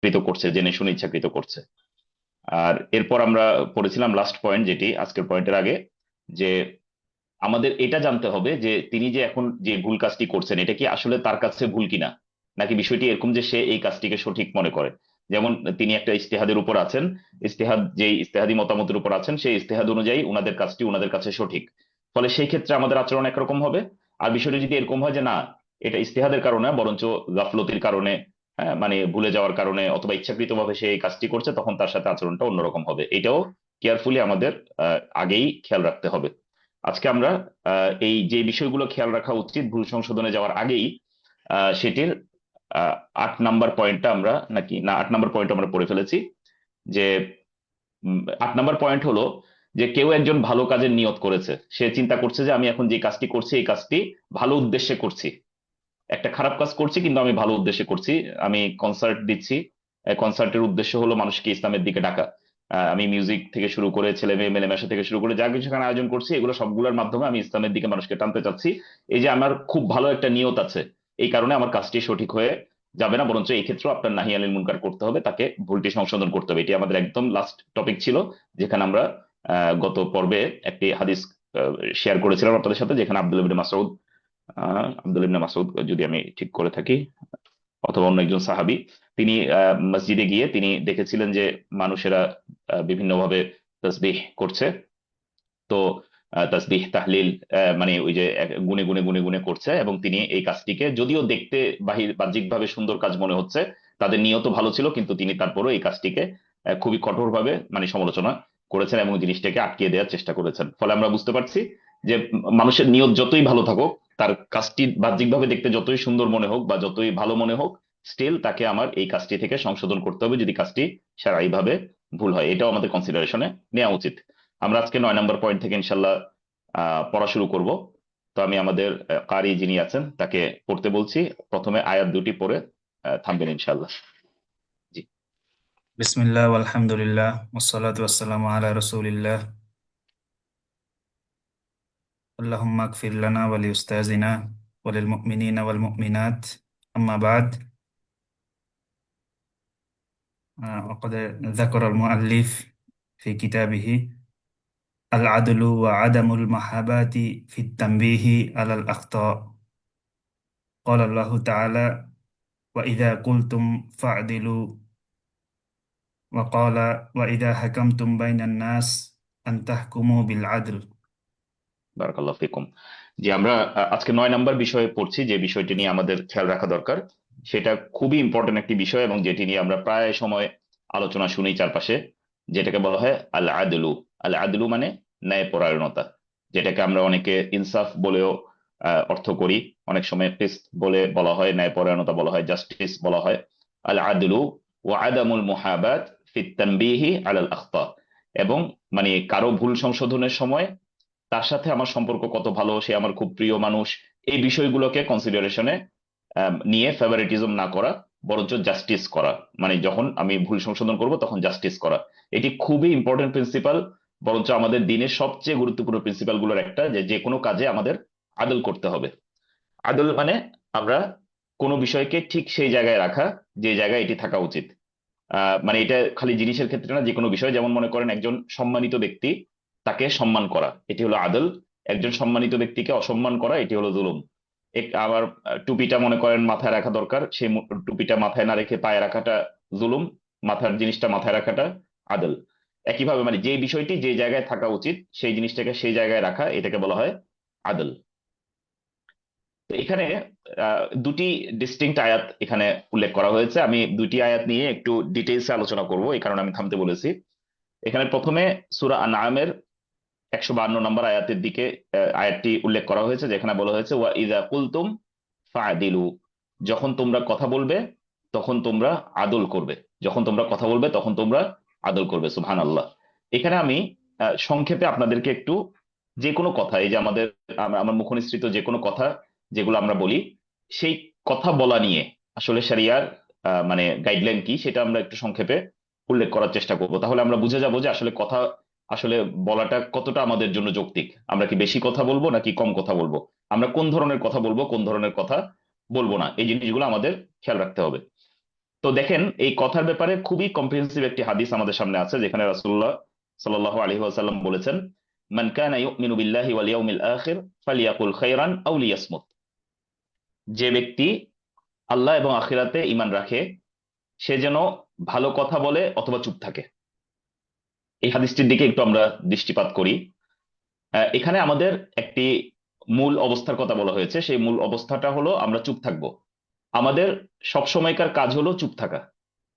ইচ্ছাকৃত করছে, জেনে শুনে ইচ্ছাকৃত করছে। আর এরপর আমরা পড়েছিলাম লাস্ট পয়েন্ট, যেটি আজকের পয়েন্টের আগে, যে আমাদের এটা জানতে হবে যে তিনি যে এখন যে ভুল কাজটি করছেন এটা কি আসলে তার কাছে ভুল কিনা, নাকি বিষয়টি এরকম যে সে এই কাজটিকে সঠিক মনে করে। যেমন তিনি একটা ইজতেহাদের উপর আছেন, ইজতেহাদ যেই ইজতেহাদি মতামতের উপর আছেন, সেই ইজতেহাদ অনুযায়ী উনাদের কাজটি উনাদের কাছে সঠিক, ফলে সেই ক্ষেত্রে আমাদের আচরণ একরকম হবে। আর বিষয়টি যদি এরকম হয় যে না, এটা ইজতেহাদের কারণে বরঞ্চ গাফলতির কারণে, হ্যাঁ মানে ভুলে যাওয়ার কারণে অথবা ইচ্ছাকৃতভাবে সে এই কাজটি করছে, তখন তার সাথে আচরণটা অন্যরকম হবে। এটাও কেয়ারফুলি আমাদের আগেই খেয়াল রাখতে হবে। আজকে আমরা এই যে বিষয়গুলো খেয়াল রাখা উচিত ভুল সংশোধনে যাওয়ার আগেই, সেটির 8 নাম্বার পয়েন্টটা আমরা, নাকি না 8 নাম্বার পয়েন্ট আমরা পড়ে ফেলেছি। যে 8 নাম্বার পয়েন্ট হলো যে কেউ একজন ভালো কাজের নিয়ত করেছে, সে চিন্তা করছে যে আমি এখন যে কাজটি করছি এই কাজটি ভালো উদ্দেশ্যে করছি, একটা খারাপ কাজ করছি কিন্তু আমি ভালো উদ্দেশ্যে করছি। আমি কনসার্ট দিচ্ছি, কনসার্টের উদ্দেশ্য হলো মানুষকে ইসলামের দিকে ডাকা। আমি মিউজিক থেকে শুরু করে ছেলে মেয়ে মেলামেশা থেকে শুরু করে যা কিছু এখানে আয়োজন করছি, এগুলো সবগুলোর মাধ্যমে আমি ইসলামের দিকে মানুষকে টানতে চাচ্ছি। এই যে আমার খুব ভালো একটা নিয়ত আছে, এই কারণে আমার কাজটি সঠিক হয়ে যাবে না, বরঞ্চ এই ক্ষেত্রে আপনার নাহি আনিল মুনকার করতে হবে, তাকে ভুলটি সংশোধন করতে হবে। এটি আমাদের একদম লাস্ট টপিক ছিল, যেখানে আমরা গত পর্বে একটি হাদিস শেয়ার করেছিলাম আপনাদের সাথে, যেখানে আব্দুল ইবনে মাসউদ যদি আমি ঠিক করে থাকি, অথবা অন্য একজন সাহাবী, তিনি মসজিদে গিয়ে তিনি দেখেছিলেন যে মানুষেরা বিভিন্নভাবে তাসবিহ করছে। তো তাসবিহ তাহলিল, মানে ওই যে গুনে গুনে গুনে গুনে করছে, এবং তিনি এই কাজটিকে যদিও দেখতে বাহ্যিকভাবে সুন্দর কাজ মনে হচ্ছে, তাদের নিয়ত ভালো ছিল, কিন্তু তিনি তারপরও এই কাজটিকে খুবই কঠোরভাবে মানে সমালোচনা করেছেন এবং জিনিসটাকে আটকিয়ে দেওয়ার চেষ্টা করেছেন। ফলে আমরা বুঝতে পারছি যে মানুষের নিয়ত যতই ভালো থাকুক, তার কাজটি বাহ্যিকভাবে দেখতে যতই সুন্দর মনে হোক বা যতই ভালো মনে হোক, স্টিল তাকে আমার এই কাজটি থেকে সংশোধন করতে হবে যদি কাজটি সারাইভাবে ভুল হয়। এটাও আমাদের কনসিডারেশনে নেওয়া উচিত। আমরা আজকে 9 নম্বর পয়েন্ট থেকে ইনশাল্লাহ পড়া শুরু করব। তো আমি আমাদের কারি যিনি আছেন তাকে পড়তে বলছি, প্রথমে আয়াত দুটি পড়ে থামবেন ইনশাল্লাহ। জি। বিসমিল্লাহ আলহামদুলিল্লাহ ওয়াসসালাতু ওয়াসসালামু আলা রাসূলিল্লাহ আল্লাহুম্মা আগফির লানা ওয়া লিউস্তাযিনা ওয়া লিল মুমিনিনা ওয়াল মুমিনাত আম্মা বাদ وقد ذكر المؤلف في كتابه العدل وعدم المحاباة في التنبيه على الأخطاء. قال الله تعالى وإذا قلتم فاعدلوا وقال وإذا حكمتم بين الناس أن تحكموا بالعدل. বারাকাল্লাহ ফিকুম। যে আমরা আজকে 9 নম্বর বিষয়ে পড়ছি, যে বিষয়টি নিয়ে আমাদের খেয়াল রাখা দরকার, সেটা খুবই ইম্পর্টেন্ট একটি বিষয় এবং যেটি নিয়ে আমরা প্রায় সময় আলোচনা শুনি চারপাশে, যেটাকে বলা হয় আল আদলু। আল আদলু মানে ন্যায়পরায়ণতা, যেটাকে আমরা অনেকে ইনসাফ বলেও অর্থ করি, অনেক সময় কিসত বলে বলা হয়, ন্যায়পরায়ণতা বলা হয়, জাস্টিস বলা হয়। আল আদলু ওয়া আদামুল মুহাবাত ফিত তানবিহি আলাল আখতা, এবং মানে কারো ভুল সংশোধনের সময় তার সাথে আমার সম্পর্ক কত ভালো, সে আমার খুব প্রিয় মানুষ, এই বিষয়গুলোকে কনসিডারেশনে নিয়ে ফেভারিটিজম না করা, বরঞ্চ জাস্টিস করা। মানে যখন আমি ভুল সংশোধন করব তখন জাস্টিস করা, এটি খুবই ইম্পর্টেন্ট প্রিন্সিপাল। বরঞ্চ আমাদের দিনের সবচেয়ে গুরুত্বপূর্ণ প্রিন্সিপাল গুলোর একটা, যে যে কোনো কাজে আমাদের আদল করতে হবে। আদল মানে আমরা কোনো বিষয়কে ঠিক সেই জায়গায় রাখা যে জায়গায় এটি থাকা উচিত। মানে এটা খালি জিনিসের ক্ষেত্রে না, যে কোনো বিষয়, যেমন মনে করেন একজন সম্মানিত ব্যক্তি, তাকে সম্মান করা, এটি হলো আদল। একজন সম্মানিত ব্যক্তিকে অসম্মান করা, এটি হলো জুলুম। আবার টুপিটা মনে করেন মাথায় রাখা দরকার, সেই টুপিটা মাথায় না রেখে পায়ে রাখাটা জুলুম, মাথার জিনিসটা মাথায় রাখাটা আদল। একইভাবে মানে যে বিষয়টি যে জায়গায় থাকা উচিত সেই জিনিসটাকে সেই জায়গায় রাখা, এটাকে বলা হয় আদল। তো এখানে দুটি ডিস্টিংক্ট আয়াত এখানে উল্লেখ করা হয়েছে। আমি দুটি আয়াত নিয়ে একটু ডিটেইলসে আলোচনা করব, এই কারণে আমি থামতে বলেছি। এখানে প্রথমে সূরা আনআমের 152 নম্বর আয়াতের দিকে আয়াতটি উল্লেখ করা হয়েছে, যেখানে বলা হয়েছে ওয়া ইযা কুলতুম ফাআদিলু, যখন তোমরা কথা বলবে তখন তোমরা আদল করবে। যখন তোমরা কথা বলবে তখন তোমরা আদল করবে, সুবহানাল্লাহ। এখানে আমি সংক্ষেপে আপনাদেরকে একটু, যে কোনো কথা, এই যে আমাদের আমার মুখনিসৃত যে কোনো কথা যেগুলো আমরা বলি, সেই কথা বলা নিয়ে আসলে শরিয়ার মানে গাইডলাইন কি, সেটা আমরা একটু সংক্ষেপে উল্লেখ করার চেষ্টা করব। তাহলে আমরা বুঝে যাব যে আসলে কথা আসলে বলাটা কতটা আমাদের জন্য যৌক্তিক। আমরা কি বেশি কথা বলবো নাকি কম কথা বলবো, আমরা কোন ধরনের কথা বলবো কোন ধরনের কথা বলবো না, এই জিনিসগুলো আমাদের খেয়াল রাখতে হবে। তো দেখেন এই কথার ব্যাপারে খুবই কম্প্রিহেন্সিভ একটি হাদিস আমাদের সামনে আছে, যেখানে রাসূলুল্লাহ সাল্লাল্লাহু আলাইহি ওয়াসাল্লাম বলেছেন, মান কানা ইউমিনু বিল্লাহি ওয়াল ইয়াউমিল আখির ফালিয়াকুল খায়রান আও লিয়াসমুত। যে ব্যক্তি আল্লাহ এবং আখিরাতে ঈমান রাখে সে যেন ভালো কথা বলে অথবা চুপ থাকে। এই হাদিসটির দিকে একটু আমরা দৃষ্টিপাত করি। এখানে আমাদের একটি মূল অবস্থার কথা বলা হয়েছে, সেই মূল অবস্থাটা হলো আমরা চুপ থাকব। আমাদের সব সময়কার কাজ হলো চুপ থাকা।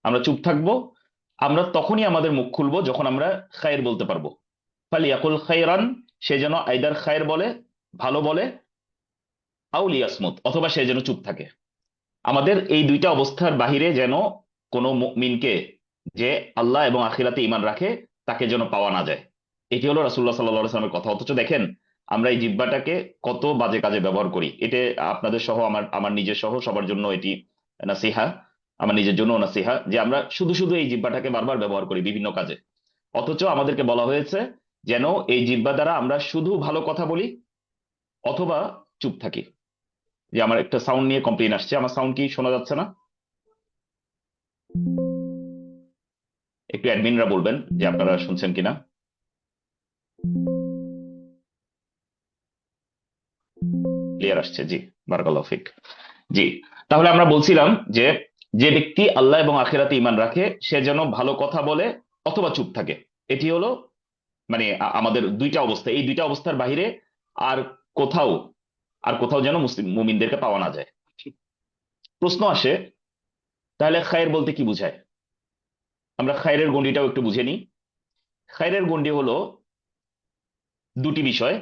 আমরা চুপ থাকব। আমরা তখনই আমাদের মুখ খুলবো যখন আমরা খায়ের বলতে পারবো। ফালিয়াকুল খায়রান, সে যেন আইদার খায়ের বলে, ভালো বলে, আও লিয়াসমুত, অথবা সে যেন চুপ থাকে। আমাদের এই দুইটা অবস্থার বাহিরে যেন কোনো মুমিনকে, যে আল্লাহ এবং আখিরাতে ঈমান রাখে, তাকে যেন পাওয়া না যায়। এটি হলো রাসূলুল্লাহ সাল্লাল্লাহু আলাইহি ওয়াসাল্লামের কথা। অথচ দেখেন আমরা এই জিহ্বাটাকে কত বাজে কাজে ব্যবহার করি। এটা আপনাদের সহ আমার আমার নিজের সহ সবার জন্য এটি নাসিহা, আমার নিজের জন্য নাসিহা, যে আমরা শুধু শুধু এই জিহ্বাটাকে বারবার ব্যবহার করি বিভিন্ন কাজে। অথচ আমাদেরকে বলা হয়েছে যেন এই জিহ্বা দ্বারা আমরা শুধু ভালো কথা বলি অথবা চুপ থাকি। যে আমার একটা সাউন্ড নিয়ে কমপ্লেইন আসছে, আমার সাউন্ড কি শোনা যাচ্ছে না? একটু অ্যাডমিনরা বলবেন যে আপনারা শুনছেন কিনা। ক্লিয়ার আসছে? জি, বারাকাল্লাহু ফিক। জি, তাহলে আমরা বলছিলাম যে যে ব্যক্তি আল্লাহ এবং আখিরাতে ঈমান রাখে সে যেন ভালো কথা বলে অথবা চুপ থাকে। এটি হলো মানে আমাদের দুইটা অবস্থা, এই দুইটা অবস্থার বাইরে আর কোথাও আর কোথাও যেন মুসলিম মুমিনদেরকে পাওয়া না যায়। প্রশ্ন আসে, তাহলে খায়ের বলতে কি বুঝায়? আমরা খায়েরের গণ্ডিটাও একটু বুঝে নিই। খায়েরের গণ্ডি হলো দুটি বিষয়।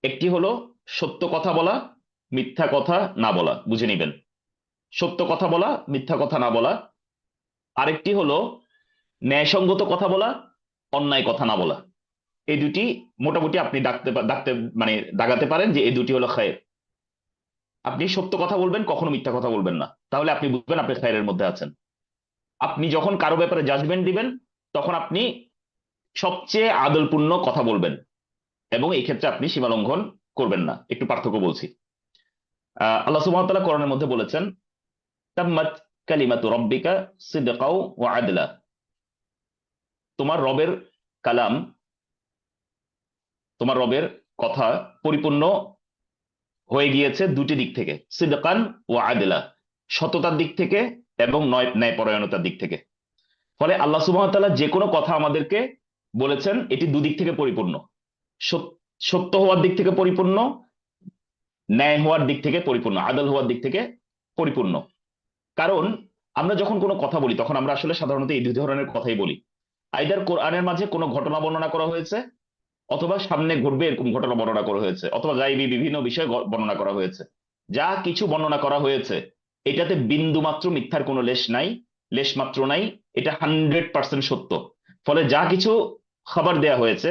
একটি হলো সত্য কথা বলা, মিথ্যা কথা না বলা, বুঝে নিবেন। সত্য কথা বলা, মিথ্যা কথা না বলা। আরেকটি হলো ন্যায়সঙ্গত কথা বলা, অন্যায় কথা না বলা। এই দুটি মোটামুটি আপনি ডাকতে মানে দাগাতে পারেন যে এই দুটি হলো খায়ের। আপনি সত্য কথা বলবেন, কখনো মিথ্যা কথা বলবেন না, তাহলে আপনি বুঝবেন আপনি খায়েরের মধ্যে আছেন। আপনি যখন কারো ব্যাপারে জাজমেন্ট দিবেন তখন আপনি সবচেয়ে আদলপূর্ণ কথা বলবেন, এবং এই ক্ষেত্রে আপনি সীমা লঙ্ঘন করবেন না। একটু পার্থক্য বলছি। আল্লাহ সুবহানাহু ওয়া তাআলা কোরআনের মধ্যে বলেছেন, তাম্মাত কালিমাতু রাব্বিকা সিদকাও ওয়া আদলা। তোমার রবের কালাম, তোমার রবের কথা পরিপূর্ণ হয়ে গিয়েছে দুটি দিক থেকে, সিদকান ও আদলা, সততার দিক থেকে এবং ন্যায়পরায়ণতার দিক থেকে। ফলে আল্লাহ সুবহানাহু ওয়া তাআলা যে কোনো কথা আমাদেরকে বলেছেন এটি দুদিক থেকে পরিপূর্ণ। সত্য হওয়ার দিক থেকে পরিপূর্ণ, ন্যায় হওয়ার দিক থেকে পরিপূর্ণ, আদল হওয়ার দিক থেকে পরিপূর্ণ। কারণ আমরা যখন কোনো কথা বলি তখন আমরা আসলে সাধারণত এই দুই ধরনের কথাই বলি। আইদার কোরআনের মাঝে কোনো ঘটনা বর্ণনা করা হয়েছে, অথবা সামনে ঘটবে এরকম ঘটনা বর্ণনা করা হয়েছে, অথবা গাইবী বিভিন্ন বিষয় বর্ণনা করা হয়েছে। যা কিছু বর্ণনা করা হয়েছে এটাতে বিন্দু মাত্র মিথ্যার কোনো লেশ নাই, লেশ মাত্র নাই। এটা 100% সত্য। ফলে যা কিছু খবর দেয়া হয়েছে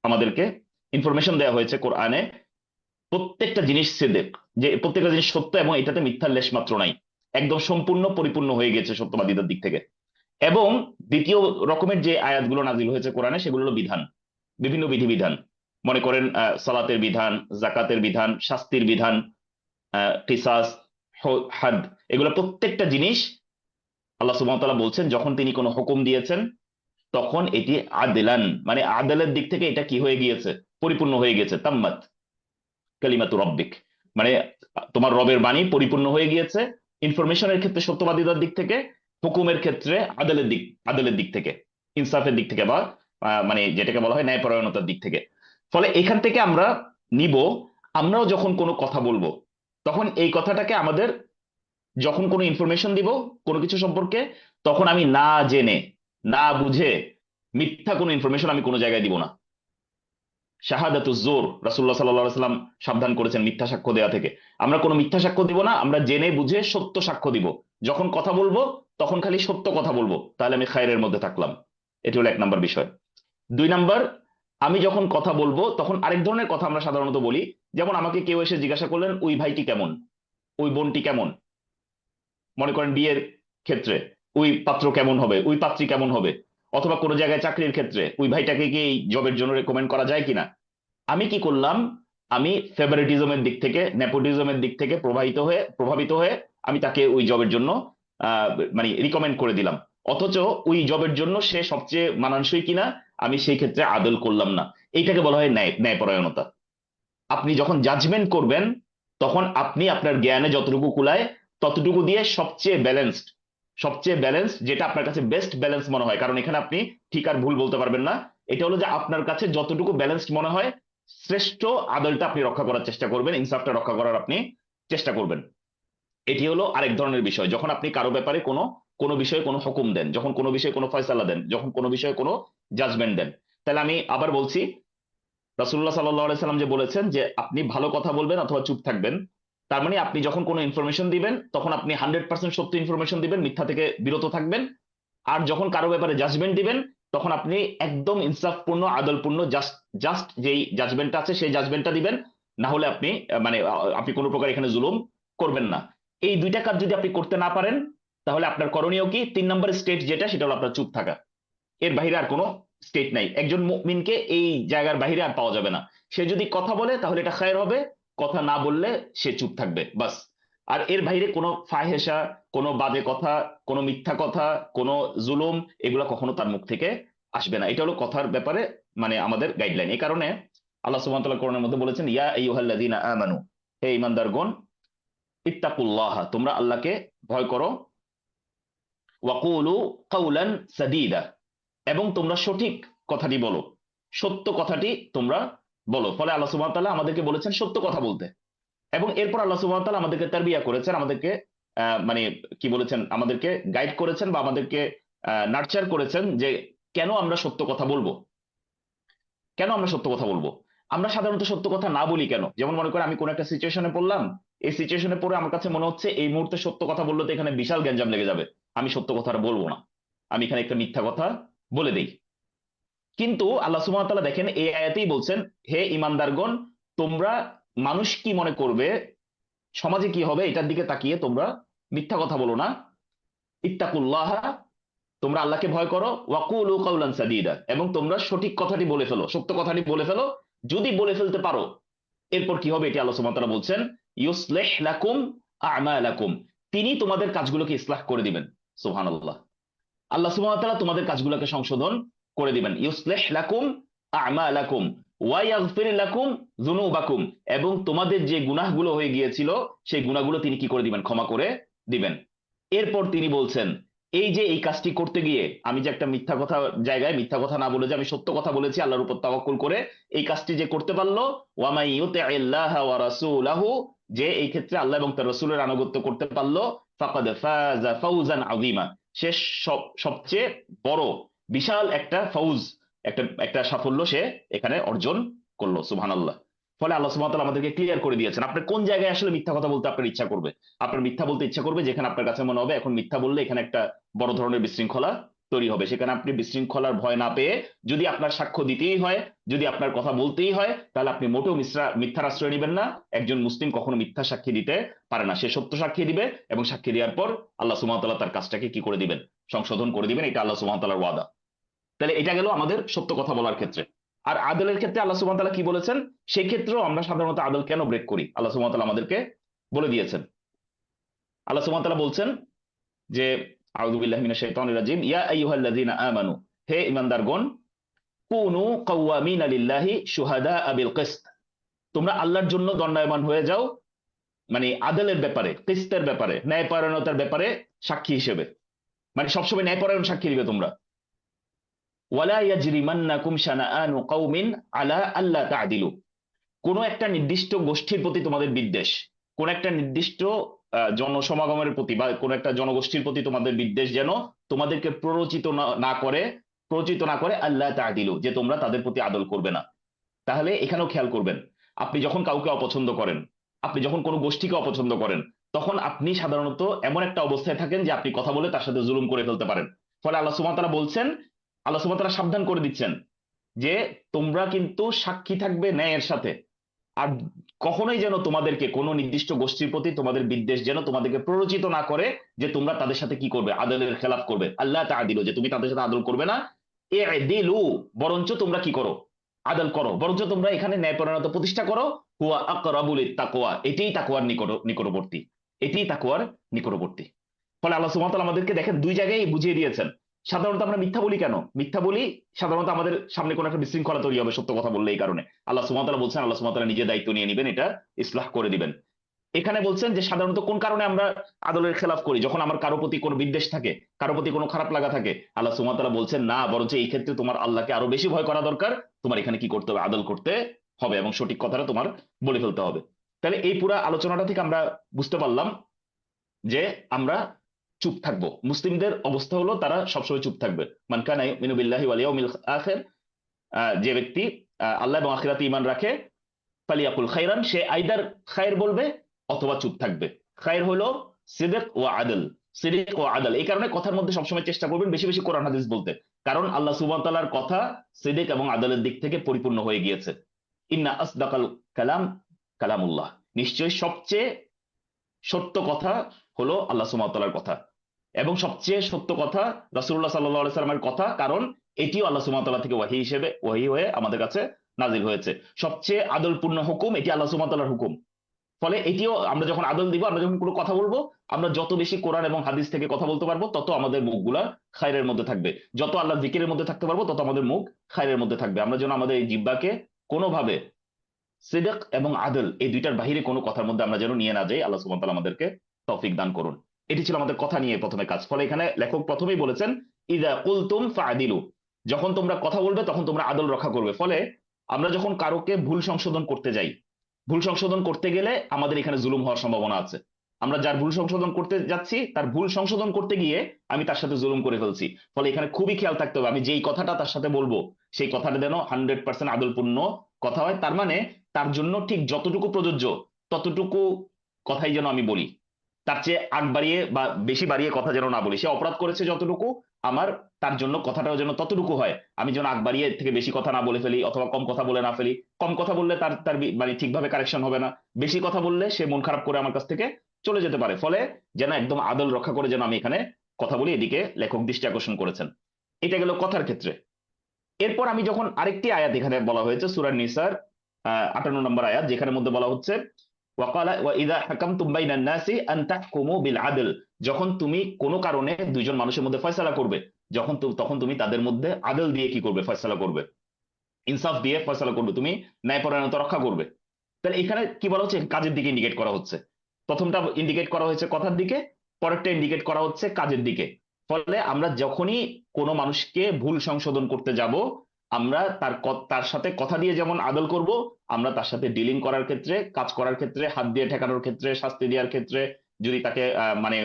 আমাদেরকে, ইনফরমেশন দেওয়া হয়েছে কোরআনে, প্রত্যেকটা জিনিস সিদ্দিক, যে প্রত্যেকটা জিনিস সত্য এবং এটাতে মিথ্যার লেশ মাত্র নাই। একদম সম্পূর্ণ পরিপূর্ণ হয়ে গেছে সত্যবাদীদের দিক থেকে। এবং দ্বিতীয় রকমের যে আয়াতগুলো নাজিল হয়েছে কোরআনে সেগুলো হলো বিধান, বিভিন্ন বিধিবিধান। মনে করেন সালাতের বিধান, জাকাতের বিধান, শাস্তির বিধান, কিসাস, হাদ, এগুলো প্রত্যেকটা জিনিস আল্লাহ সুবহানাহু ওয়া তাআলা বলছেন যখন তিনি কোনো হুকুম দিয়েছেন তখন এটি আদলান, মানে আদলের দিক থেকে এটা কি হয়ে গিয়েছে, পরিপূর্ণ হয়ে গেছে। তাম্মাত কালিমাতু রব্বিক, মানে তোমার রবের বাণী পরিপূর্ণ হয়ে গিয়েছে। ইনফরমেশনের ক্ষেত্রে সত্যবাদিতার দিক থেকে, হুকুমের ক্ষেত্রে আদলের দিক থেকে, ইনসাফের দিক থেকে, বা মানে যেটাকে বলা হয় ন্যায়পরায়ণতার দিক থেকে। ফলে এখান থেকে আমরা নিব, আমরাও যখন কোনো কথা বলবো তখন এই কথাটাকে আমাদের, যখন কোনো ইনফরমেশন দিব কোনো কিছু সম্পর্কে, তখন আমি না জেনে না বুঝে মিথ্যা কোনো ইনফরমেশন আমি কোনো জায়গায় দিব না। শাহাদাতুজ জোর, রাসূলুল্লাহ সাল্লাল্লাহু আলাইহি ওয়াসাল্লাম সাবধান করেছেন মিথ্যা সাক্ষ্য দেওয়া থেকে। আমরা কোনো মিথ্যা সাক্ষ্য দিব না, আমরা জেনে বুঝে সত্য সাক্ষ্য দিব। যখন কথা বলবো তখন খালি সত্য কথা বলবো, তাহলে আমি খায়রের মধ্যে থাকলাম। এটি হলো 1 নম্বর বিষয়। 2 নম্বর, আমি যখন কথা বলবো তখন আরেক ধরনের কথা আমরা সাধারণত বলি। যেমন আমাকে কেউ এসে জিজ্ঞাসা করলেন, ওই ভাইটি কেমন, ওই বোনটি কেমন। মনে করেন বিয়ের ক্ষেত্রে, ওই পাত্র কেমন হবে, ওই পাত্রী কেমন হবে। অথবা কোনো জায়গায় চাকরির ক্ষেত্রে, ওই ভাইটাকে কি এই জবের জন্য রেকমেন্ড করা যায় কিনা। আমি কি করলাম, আমি ফেভারিটিজমের দিক থেকে, নেপোটিজমের দিক থেকে প্রভাবিত হয়ে আমি তাকে ওই জবের জন্য আহ, মানে রিকমেন্ড করে দিলাম, অথচ ওই জবের জন্য সে সবচেয়ে মানানসই কিনা আমি সেই ক্ষেত্রে আদল করলাম না। এইটাকে বলা হয় ন্যায়পরায়ণতা। আপনি যখন জাজমেন্ট করবেন তখন আপনি আপনার জ্ঞানে যতটুকু কুলায় ততটুকু দিয়ে সবচেয়ে ব্যালেন্সড যেটা আপনার কাছে বেস্ট ব্যালেন্স মনে হয়, কারণ এখানে আপনি ঠিক আর ভুল বলতে পারবেন না। এটা হলো যে আপনার কাছে যতটুকু ব্যালেন্সড মনে হয় শ্রেষ্ঠ আদলটা আপনি রক্ষা করার চেষ্টা করবেন, ইনসাফটা রক্ষা করার আপনি চেষ্টা করবেন। এটি হলো আরেক ধরনের বিষয়, যখন আপনি কারো ব্যাপারে কোনো কোনো বিষয়ে কোনো হুকুম দেন, যখন কোনো বিষয়ে কোনো ফয়সালা দেন, যখন কোনো বিষয়ে কোনো জাজমেন্ট দেন। তাহলে আমি আবার বলছি, রাসূলুল্লাহ সাল্লাল্লাহু আলাইহি সাল্লাম যে বলেছেন যে আপনি ভালো কথা বলবেন অথবা চুপ থাকবেন, তার মানে আপনি যখন কোনো ইনফরমেশন দিবেন তখন আপনি 100% সত্য ইনফরমেশন দিবেন, মিথ্যা থেকে বিরত থাকবেন। আর যখন কারো ব্যাপারে জাজমেন্ট দিবেন তখন আপনি একদম ইনসাফপূর্ণ আদলপূর্ণ জাস্ট জাস্ট যেই জাজমেন্টটা আছে সেই জাজমেন্টটা দিবেন। না হলে আপনি আপনি কোনো প্রকার এখানে জুলুম করবেন না। এই দুইটা কাজ যদি আপনি করতে না পারেন তাহলে আপনার করণীয় কি? 3 নম্বর স্টেট যেটা, সেটা হলো আপনার চুপ থাকা। এর বাইরে আর কোনো স্টেট নাই। একজন মুমিনকে এই জায়গার বাইরে আর পাওয়া যাবে না। সে যদি কথা বলে তাহলে এটা খায়ের হবে, কথা না বললে সে চুপ থাকবে বাস। আর এর বাইরে কোনো ফাহেসা, কোনো বাজে কথা, কোনো মিথ্যা কথা, কোনো জুলুম, এগুলো কখনো তার মুখ থেকে আসবে না। এটা হলো কথার ব্যাপারে আমাদের গাইডলাইন। এই কারণে আল্লাহ সুবহানাহু ওয়া তাআলা কোরআনের মধ্যে বলেছেন, ইয়া আইয়ুহাল্লাযীনা আমানু, হে ঈমানদারগণ, ইত্তাকুল্লাহ, তোমরা আল্লাহকে ভয় করো, ওয়াকুলু কাওলান সাদীদা, এবং তোমরা সঠিক কথাটি বলো, সত্য কথাটি তোমরা বলো। ফলে আল্লাহ সুবহানাহু ওয়া তাআলা আমাদেরকে বলেছেন সত্য কথা বলতে। এবং এরপর আল্লাহ সুবহানাহু ওয়া তাআলা আমাদেরকে তারবিয়া করেছেন, আমাদেরকে মানে কি বলেছেন, আমাদেরকে গাইড করেছেন বা আমাদেরকে নার্চার করেছেন যে কেন আমরা সত্য কথা বলবো। কেন আমরা সত্য কথা বলবো? আমরা সাধারণত সত্য কথা না বলি কেন? যেমন মনে করেন আমি কোন একটা সিচুয়েশনে পড়লাম, এই সিচুয়েশনে পড়ে আমার কাছে মনে হচ্ছে এই মুহূর্তে সত্য কথা বললে তো এখানে বিশাল গ্যাঞ্জাম লেগে যাবে, আমি সত্য কথাটা বলবো না, আমি এখানে একটা মিথ্যা কথা বলে দেই। কিন্তু আল্লাহ সুবহানাহু ওয়া তাআলা দেখেন এই আয়াতেই বলছেন, হে ইমানদারগণ, তোমরা মানুষ কি মনে করবে, সমাজে কি হবে, এটার দিকে তাকিয়ে তোমরা মিথ্যা কথা বলো না। ইত্তাকুল্লাহা, তোমরা আল্লাহকে ভয় করো, ওয়াকুলু কাওলান সাদীদা, এবং তোমরা সঠিক কথাটি বলে ফেলো, সত্য কথাটি বলে ফেলো। যদি বলে ফেলতে পারো এরপর কি হবে, এটি আল্লাহ সুবহানাহু ওয়া তাআলা বলছেন, ইউসলিহ লাকুম আমালাকুম, তিনি তোমাদের কাজগুলোকে ইসলাহ করে দিবেন। সুবহানাল্লাহ। আল্লাহ সুবহানাহু ওয়া তাআলা তোমাদের কাজগুলোকে সংশোধন করে দিবেন। ইউসলিহ লাকুম আমালাকুম ওয়া ইয়াগফির লাকুম যুনুবাকুম, এবং তোমাদের যে গুনাহগুলো হয়ে গিয়েছিল সেই গুনাহগুলো তিনি কি করে দিবেন? ক্ষমা করে দিবেন। এরপর তিনি বলছেন, এই যে এই কাজটি করতে গিয়ে আমি যে একটা মিথ্যা কথা জায়গায় মিথ্যা কথা না বলে যে আমি সত্য কথা বলেছি আল্লাহর উপর তাওয়াক্কুল করে, এই কাজটি যে করতে পারলো, ওয়ামাই ইউতিইল্লাহা ওয়া রাসূলাহু, যে এই ক্ষেত্রে আল্লাহ এবং তার রাসূলের আনুগত্য করতে পারলো, ফাকাদ ফাজা ফাওজান আযীমা, সে সবচেয়ে বড় বিশাল একটা ফৌজ, একটা একটা সাফল্য সে এখানে অর্জন করলো। সুবহানাল্লাহ। ফলে আল্লাহ সুবহানাহু ওয়া তাআলা আমাদেরকে ক্লিয়ার করে দিয়েছেন আপনার কোন জায়গায় আসলে মিথ্যা কথা বলতে আপনার ইচ্ছা করবে। আপনার মিথ্যা বলতে ইচ্ছা করবে যেখানে আপনার কাছে মনে হবে এখন মিথ্যা বললে এখানে একটা বড় ধরনের বিশৃঙ্খলা তৈরি হবে, সেখানে আপনি বিশৃঙ্খলার ভয় না পেয়ে যদি আপনার সাক্ষ্য দিতেই হয়, যদি আপনার কথা বলতেই হয়, তাহলে আপনি মোটেও মিথ্যার আশ্রয় নেবেন না। একজন মুসলিম কখনো মিথ্যা সাক্ষী দিতে পারে না, সে সত্য সাক্ষী দিবে এবং সাক্ষী দেওয়ার পর আল্লাহ সুবহানাহু ওয়া তাআলা তার কাজটাকে কি করে দিবেন? সংশোধন করে দিবেন। এটা আল্লাহ সুবহানাহু ওয়া তাআলার ওয়াদা। তাহলে এটা গেল আমাদের সত্য কথা বলার ক্ষেত্রে। আর আদলের ক্ষেত্রে আল্লাহ সুবহানাহু ওয়া তাআলা কি বলেছেন, সেই ক্ষেত্রেও আমরা সাধারণত আদল কেন ব্রেক করি আল্লাহ সুবহানাহু ওয়া তাআলা আমাদেরকে বলে দিয়েছেন। আল্লাহ সুবহানাহু ওয়া তাআলা বলছেন যে, আউযু বিল্লাহি মিনাশ শাইতানির রাজিম, ইয়া আইয়ুহাল্লাযীনা আমানু, হে ঈমানদারগণ, কুনু কাওয়ামিনা লিল্লাহি শুহাদা বিল কিসত, তোমরা আল্লাহর জন্য দণ্ডায়মান হয়ে যাও, আদলের ব্যাপারে, কিসতের ব্যাপারে, ন্যায়পরায়ণতার ব্যাপারে সাক্ষী হিসেবে, সবসময় ন্যায়পরায়ণ সাক্ষী দিবে তোমরা। ওয়ালা ইয়াজরিমান্নাকুম শানাআনু কওমিন আলা আল্লা তা'দিলু, কোন একটা নির্দিষ্ট গোষ্ঠীর প্রতি তোমাদের বিদ্বেষ, কোন একটা নির্দিষ্ট জনসমাগমের প্রতি বা কোন একটা জনগোষ্ঠীর প্রতি তোমাদের বিদ্বেষ যেন তোমাদেরকে প্ররোচিত না করে আল্লাহ তা'দিলু, যে তোমরা তাদের প্রতি আদল করবে না। তাহলে এখানেও খেয়াল করবেন, আপনি যখন কাউকে অপছন্দ করেন, আপনি যখন কোনো গোষ্ঠীকে অপছন্দ করেন, তখন আপনি সাধারণত এমন একটা অবস্থায় থাকেন যে আপনি কথা বলে তার সাথে জুলুম করে ফেলতে পারেন। ফলে আল্লাহ সুবহানাহু ওয়া তাআলা বলছেন, আল্লাহ সুবহানাহু ওয়া তাআলা সাবধান করে দিচ্ছেন যে তোমরা কিন্তু সাক্ষী থাকবে ন্যায়ের সাথে। আর কখনোই যেন তোমাদেরকে কোনো নির্দিষ্ট গোষ্ঠীর প্রতি তোমাদের বিদ্বেষ যেন তোমাদেরকে প্ররোচিত না করে যে তোমরা তাদের সাথে কি করবে? আদলের খেলাফ করবে। আল্লাহ তাআদিলু, যে তুমি তাদের সাথে আদল করবে না। ইদিলু, বরঞ্চ তোমরা কি করো? আদল করো, বরঞ্চ তোমরা এখানে ন্যায়পরায়ণতা প্রতিষ্ঠা করো। হুয়া আকরাবু লিত্তাকওয়া, এটাই তাকওয়ার নিকটবর্তী, এটাই তাকওয়ার নিকটবর্তী। ফলে আল্লাহ সুবহানাহু ওয়া তাআলা আমাদেরকে দেখেন দুই জায়গায় বুঝিয়ে দিয়েছেন। সাধারণত আমরা মিথ্যা বলি কেন? মিথ্যা বলি সাধারণত আমাদের সামনে কোনো একটা বিশৃঙ্খলা তৈরি হবে সত্য কথা বললে, এই কারণে আল্লাহ সুবহানাহু ওয়া তাআলা বলছেন, আল্লাহ সুবহানাহু ওয়া তাআলা নিজে দায়িত্ব নিয়ে নিবেন, এটা ইসলাহ করে দিবেন। এখানে বলছেন যে সাধারণত কোন কারণে আমরা আদলের খেলাফ করি, যখন আমার কারো প্রতি কোনো বিদ্বেষ থাকে, কারো প্রতি কোনো খারাপ লাগা থাকে, আল্লাহ সুবহানাহু ওয়া তাআলা বলছেন না, বরঞ্চ এই ক্ষেত্রে তোমার আল্লাহকে আরো বেশি ভয় করা দরকার, তোমার এখানে কি করতে হবে, আদল করতে হবে এবং সঠিক কথাটা তোমার বলে ফেলতে হবে। তাহলে এই পুরা আলোচনাটা থেকে আমরা বুঝতে পারলাম যে আমরা চুপ থাকবো। মুসলিমদের অবস্থা হলো তারা সবসময় চুপ থাকবে। মান কানা ইউমিনু বিল্লাহি ওয়াল ইয়াউমিল আখির, যে ব্যক্তি আল্লাহ এবং আখিরাতে ঈমান রাখে, ফালিয়াকুল খাইরান, সে আইদার খায়ের বলবে অথবা চুপ থাকবে। খায়ের হলো সিদক ও আদল, সিদিক ও আদল। এই কারণে কথার মধ্যে সবসময় চেষ্টা করবেন বেশি বেশি কোরআন হাদিস বলতে, কারণ আল্লাহ সুবহানাহু ওয়া তাআলার কথা সিদিক এবং আদলের দিক থেকে পরিপূর্ণ হয়ে গিয়েছে। ইন্না আসদাকাল কালাম কালামুল্লাহ, নিশ্চয়ই সবচেয়ে সত্য কথা হলো আল্লাহ সুবহানাহু ওয়া তাআলার কথা, এবং সবচেয়ে সত্য কথা রাসূলুল্লাহ সাল্লাল্লাহু আলাইহি সাল্লামের কথা, কারণ এটিও আল্লাহ সুবহানাহু ওয়া তাআলা থেকে ওয়াহী হিসেবে ওয়াহী হয়ে আমাদের কাছে নাজিল হয়েছে। সবচেয়ে আদলপূর্ণ হুকুম এটি আল্লাহ সুবহানাহু ওয়া তাআলার হুকুম। ফলে এটিও আমরা যখন আদল দিব, আমরা যখন কোনো কথা বলবো, আমরা যত বেশি কোরআন এবং হাদিস থেকে কথা বলতে পারবো তত আমাদের মুখগুলা খায়রের মধ্যে থাকবে। যত আল্লাহ জিকিরের মধ্যে থাকতে পারবো তত আমাদের মুখ খায়রের মধ্যে থাকবে। আমরা যেন আমাদের এই জিহ্বাকে কোনোভাবে সিদক এবং আদল এই দুইটার বাহিরে কোনো কথার মধ্যে আমরা যেন নিয়ে না যাই। আল্লাহ সুবহানাহু ওয়া তাআলা আমাদেরকে তৌফিক দান করুন। এটি ছিল আমাদের কথা নিয়ে প্রথমে কাজ। ফলে এখানে লেখক প্রথমেই বলেছেন ইযা কুলতুম ফাআদিলু, যখন তোমরা কথা বলবে তখন তোমরা আদল রক্ষা করবে। ফলে আমরা যখন কারোকে ভুল সংশোধন করতে যাই, ভুল সংশোধন করতে গেলে আমাদের এখানে জুলুম হওয়ার সম্ভাবনা আছে। আমরা যার ভুল সংশোধন করতে যাচ্ছি তার ভুল সংশোধন করতে গিয়ে আমি তার সাথে জুলুম করে ফেলছি। ফলে এখানে খুবই খেয়াল থাকতে হবে আমি যেই কথাটা তার সাথে বলবো সেই কথাটা যেন 100% আদলপূর্ণ কথা হয়। তার মানে তার জন্য ঠিক যতটুকু প্রযোজ্য ততটুকু কথাই যেন আমি বলি, তার চেয়ে আগ বাড়িয়ে বা বেশি বাড়িয়ে কথা যেন না বলি। সে অপরাধ করেছে যতটুকু, আমার তার জন্য কথাটাও যেন ততটুকু হয়। আমি যেন আগ বাড়িয়ে এর থেকে বেশি কথা না বলে ফেলি অথবা কম কথা বলে না ফেলি। কম কথা বললে তার তার মানে ঠিকভাবে কারেকশন হবে না, বেশি কথা বললে সে মন খারাপ করে আমার কাছ থেকে চলে যেতে পারে। ফলে যেন একদম আদল রক্ষা করে যেন আমি এখানে কথা বলি, এদিকে লেখক দৃষ্টি আকর্ষণ করেছেন। এটা গেল কথার ক্ষেত্রে। এরপর আমি যখন আরেকটি আয়াত এখানে বলা হয়েছে সূরা নিসার 58 নম্বর আয়াত, যেখানে মধ্যে বলা হচ্ছে ওয়াকালা ওয়া ইযা হাকামতুম বাইনান নাসি আন তাহকুমু বিল আদল, যখন তুমি কোনো কারণে দুইজন মানুষের মধ্যে ফয়সালা করবে, তখন তুমি তাদের মধ্যে আদল দিয়ে কি করবে, ফয়সালা করবে, ইনসাফ দিয়ে ফয়সালা করবে, তুমি ন্যায়পরায়ণতা রক্ষা করবে। তাহলে এখানে কি বলা হচ্ছে, কাজের দিকে ইন্ডিকেট করা হচ্ছে। প্রথমটা ইন্ডিকেট করা হয়েছে কথার দিকে, পরেরটা ইন্ডিকেট করা হচ্ছে কাজের দিকে। ফলে আমরা যখনই কোনো মানুষকে ভুল সংশোধন করতে যাব, আমরা তার সাথে কথা দিয়ে যেমন আদল করব, আমরা তার সাথে ডিলিং করার ক্ষেত্রে, কাজ করার ক্ষেত্রে, হাত দিয়ে ঠেকানোর ক্ষেত্রে, শাস্তি দেওয়ার ক্ষেত্রে, যদি তাকে মানে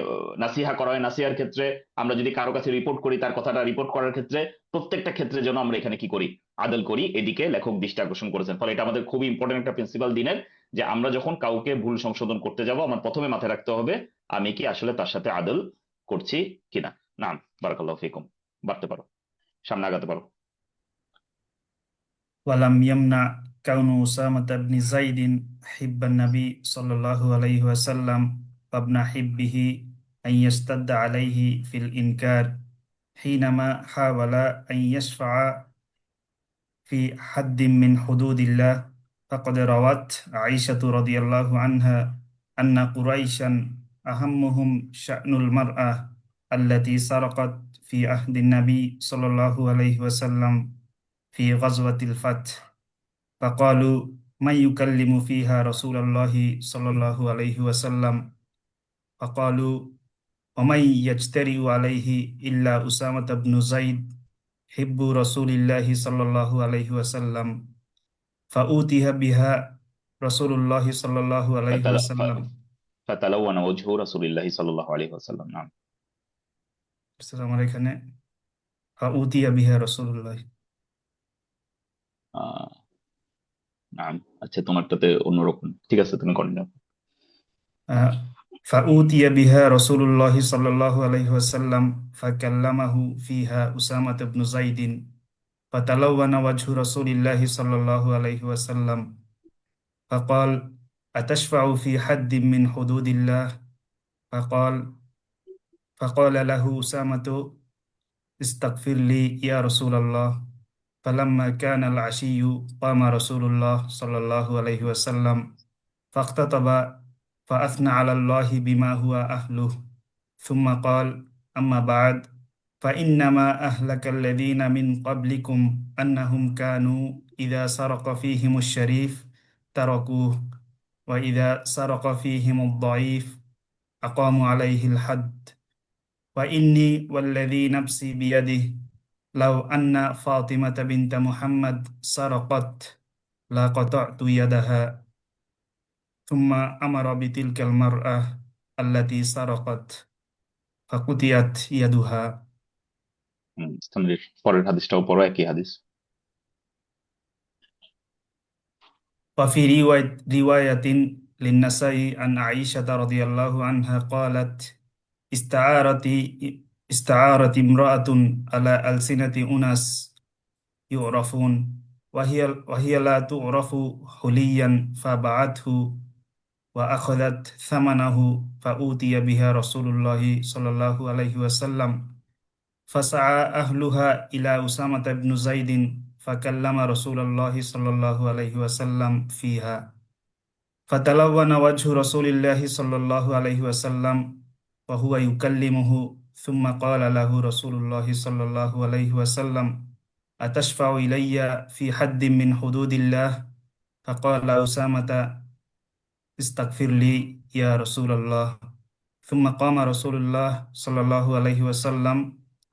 নাসিহা করা হয় নাসিহার ক্ষেত্রে, আমরা যদি কারো কাছে রিপোর্ট করি তার কথাটা রিপোর্ট করার ক্ষেত্রে, প্রত্যেকটা ক্ষেত্রে যেন আমরা এখানে কি করি, আদল করি। এদিকে লেখক দৃষ্টি আকর্ষণ করেছেন। ফলে এটা আমাদের খুবই ইম্পর্টেন্ট একটা প্রিন্সিপাল দিনের, যে আমরা যখন কাউকে ভুল সংশোধন করতে যাব আমার প্রথমে মাথায় রাখতে হবে আমি কি আসলে তার সাথে আদল করছি কিনা। নাম, বারাকাল্লাহু ফিকুম। বাড়তে পারো, সামনে আগাতে পারো। ওয়ালাম ইয়ামনা কাউনু উসামাতা ইবনে যাইদিন হিব্বান নবী সাল্লাল্লাহু আলাইহি ওয়াসাল্লাম ওয়াবনা হিব্বিহি আন ইয়াস্তাদ্দা আলাইহি ফিল ইনকার حينما حاول أن يشفع في حد من حدود الله. فقد روت عائشة رضي الله عنها أن قريشا أهمهم شأن المرأة التي سرقت في عهد النبي صلى الله عليه وسلم في غزوة الفتح. فقالوا من يكلم فيها رسول الله صلى الله عليه وسلم. فقالوا ومن يجترئ عليه إلا أسامة بن زيد حب رسول الله صلى الله عليه وسلم. فأوتي بها رسول الله صلى الله عليه فتل... ف... وسلم. فتلون وجه رسول الله صلى الله عليه وسلم. নাম। আমার এখানে فأوتي بها رسول الله. আহ নাম, আচ্ছা তোমারটাতে অন্যরকম, ঠিক আছে তুমি কন্টিনিউ। فأوتي بها رسول الله صلى الله عليه وسلم فكلمه فيها أسامة بن زيد فتلون وجه رسول الله صلى الله عليه وسلم فقال أتشفع في حد من حدود الله؟ فقال فقال له أسامة استغفر لي يا رسول الله. فلما كان العشي قام رسول الله صلى الله عليه وسلم فاختطب فأثنى على الله بما هو أهله ثم قال: أما بعد، فإنما أهلك الذين من قبلكم أنهم كانوا إذا سرق فيهم الشريف تركوه، وإذا سرق فيهم الضعيف أقاموا عليه الحد. وإني والذي نفسي بيده لو أن فاطمة بنت محمد سرقت لقطعت يدها. ثم أمر بتلك المرأة التي سرقت فقطعت يدها. পরের হাদিসটাও পড়ো, একই হাদিস। وفي رواية للنسائي عن عائشة رضي الله عنها قالت: استعارت استعارت امرأة على ألسنة أناس يعرفون، وهي لا تعرف حليا، فبعته وأخذت ثمنه، فأوتي بها رسول الله صلى الله عليه وسلم، فسعى أهلها إلى أسامة بن زيد فكلم رسول الله صلى الله عليه وسلم فيها، فتلون وجه رسول الله صلى الله عليه وسلم وهو يكلمه، ثم قال له رسول الله صلى الله عليه وسلم: أتشفع إلي في حد من حدود الله؟ فقال أسامة: استغفر لي يا رسول الله. ثم قام رسول الله صلى الله عليه وسلم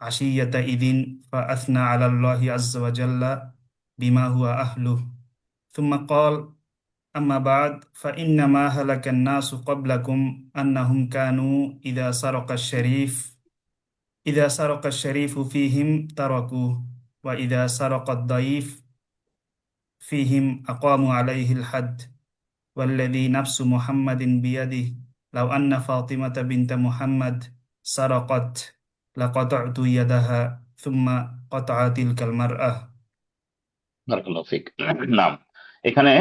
عشية إذ فأثنى على الله عز وجل بما هو أهله، ثم قال: أما بعد، فإنما هلك الناس قبلكم أنهم كانوا إذا سرق الشريف فيهم تركوه، وإذا سرق الضعيف فيهم أقاموا عليه الحد. والذي نفس محمد بيده لو أن فاطمة بنت محمد سرقت لقطعت يدها. ثم قطع تلك المرأة. বারাকাল্লাহু ফিক। নাম, এখানে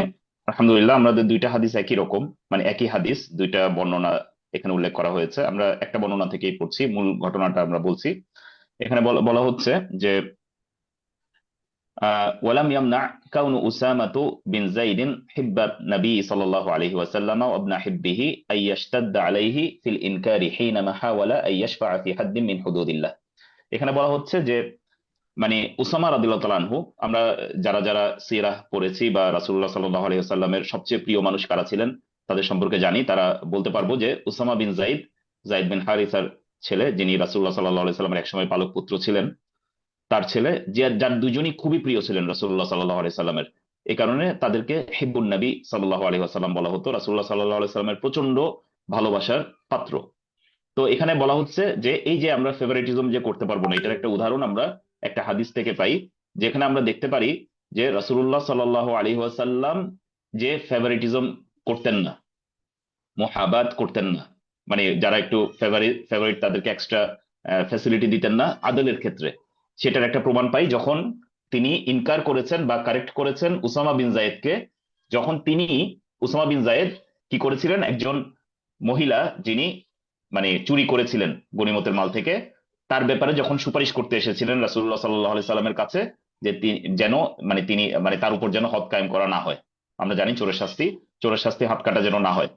আলহামদুলিল্লাহ আমাদের দুইটা হাদিস একই রকম, মানে একই হাদিস, দুইটা বর্ণনা এখানে উল্লেখ করা হয়েছে। আমরা একটা বর্ণনা থেকেই পড়ছি, মূল ঘটনাটা আমরা বলছি। এখানে বলা হচ্ছে যে ولم يمنع كون أسامة بن زيد حب النبي صلى الله عليه وسلم وابن حبه أن يشتد عليه في الإنكار حينما حاول أن يشفع في حد من حدود الله। এখানে বলা হচ্ছে যে মানে উসামা রাদিয়াল্লাহু তাআলা আনহু, আমরা যারা যারা সিরাহ পড়েছি বা রাসূলুল্লাহ সাল্লাল্লাহু আলাইহি ওয়াসাল্লামের সবচেয়ে প্রিয় মানুষ কারা ছিলেন তাদের সম্পর্কে জানি, তারা বলতে পারবো যে উসামা বিন জাইদ, জাইদ বিন হারিসার ছেলে, যিনি রাসূলুল্লাহ সাল্লাল্লাহু আলাইহি ওয়াসাল্লামের একসময় পালক পুত্র ছিলেন, তার ছেলে, যে যার দুজনই খুবই প্রিয় ছিলেন রাসূলুল্লাহ সাল্লাল্লাহু আলাইহি সাল্লামের। এই কারণে তাদেরকে হিব্বুন নবী সাল্লাল্লাহু আলাইহি ওয়াসাল্লাম বলা হতো, রাসূলুল্লাহ সাল্লাল্লাহু আলাইহি সাল্লামের প্রচন্ড ভালোবাসার পাত্র। তো এখানে বলা হচ্ছে যে এই যে আমরা ফেভারিটিজম যে করতে পারবো না, এটার একটা উদাহরণ আমরা একটা হাদিস থেকে পাই, যেখানে আমরা দেখতে পারি যে রাসূলুল্লাহ সাল্লাল্লাহু আলাইহি ওয়াসাল্লাম যে ফেভারিটিজম করতেন না, মুহাবাত করতেন না, মানে যারা একটু ফেভারিট তাদেরকে এক্সট্রা ফ্যাসিলিটি দিতেন না আদলের ক্ষেত্রে, সেটার একটা প্রমাণ পাই যখন তিনি ইনকার করেছেন বা কারেক্ট করেছেন উসামা বিন জায়েদকে। যখন উসামা বিন জায়েদ কি করেছিলেন, একজন মহিলা যিনি মানে চুরি করেছিলেন গনিমতের মাল থেকে, তার ব্যাপারে যখন সুপারিশ করতে এসেছিলেন রাসূলুল্লাহ সাল্লাল্লাহু আলাইহি সাল্লামের কাছে, যে যেন তিনি তার উপর যেন হদ কায়েম করা না হয়। আমরা জানি চোরের শাস্তি হাত কাটা যেন না হয়।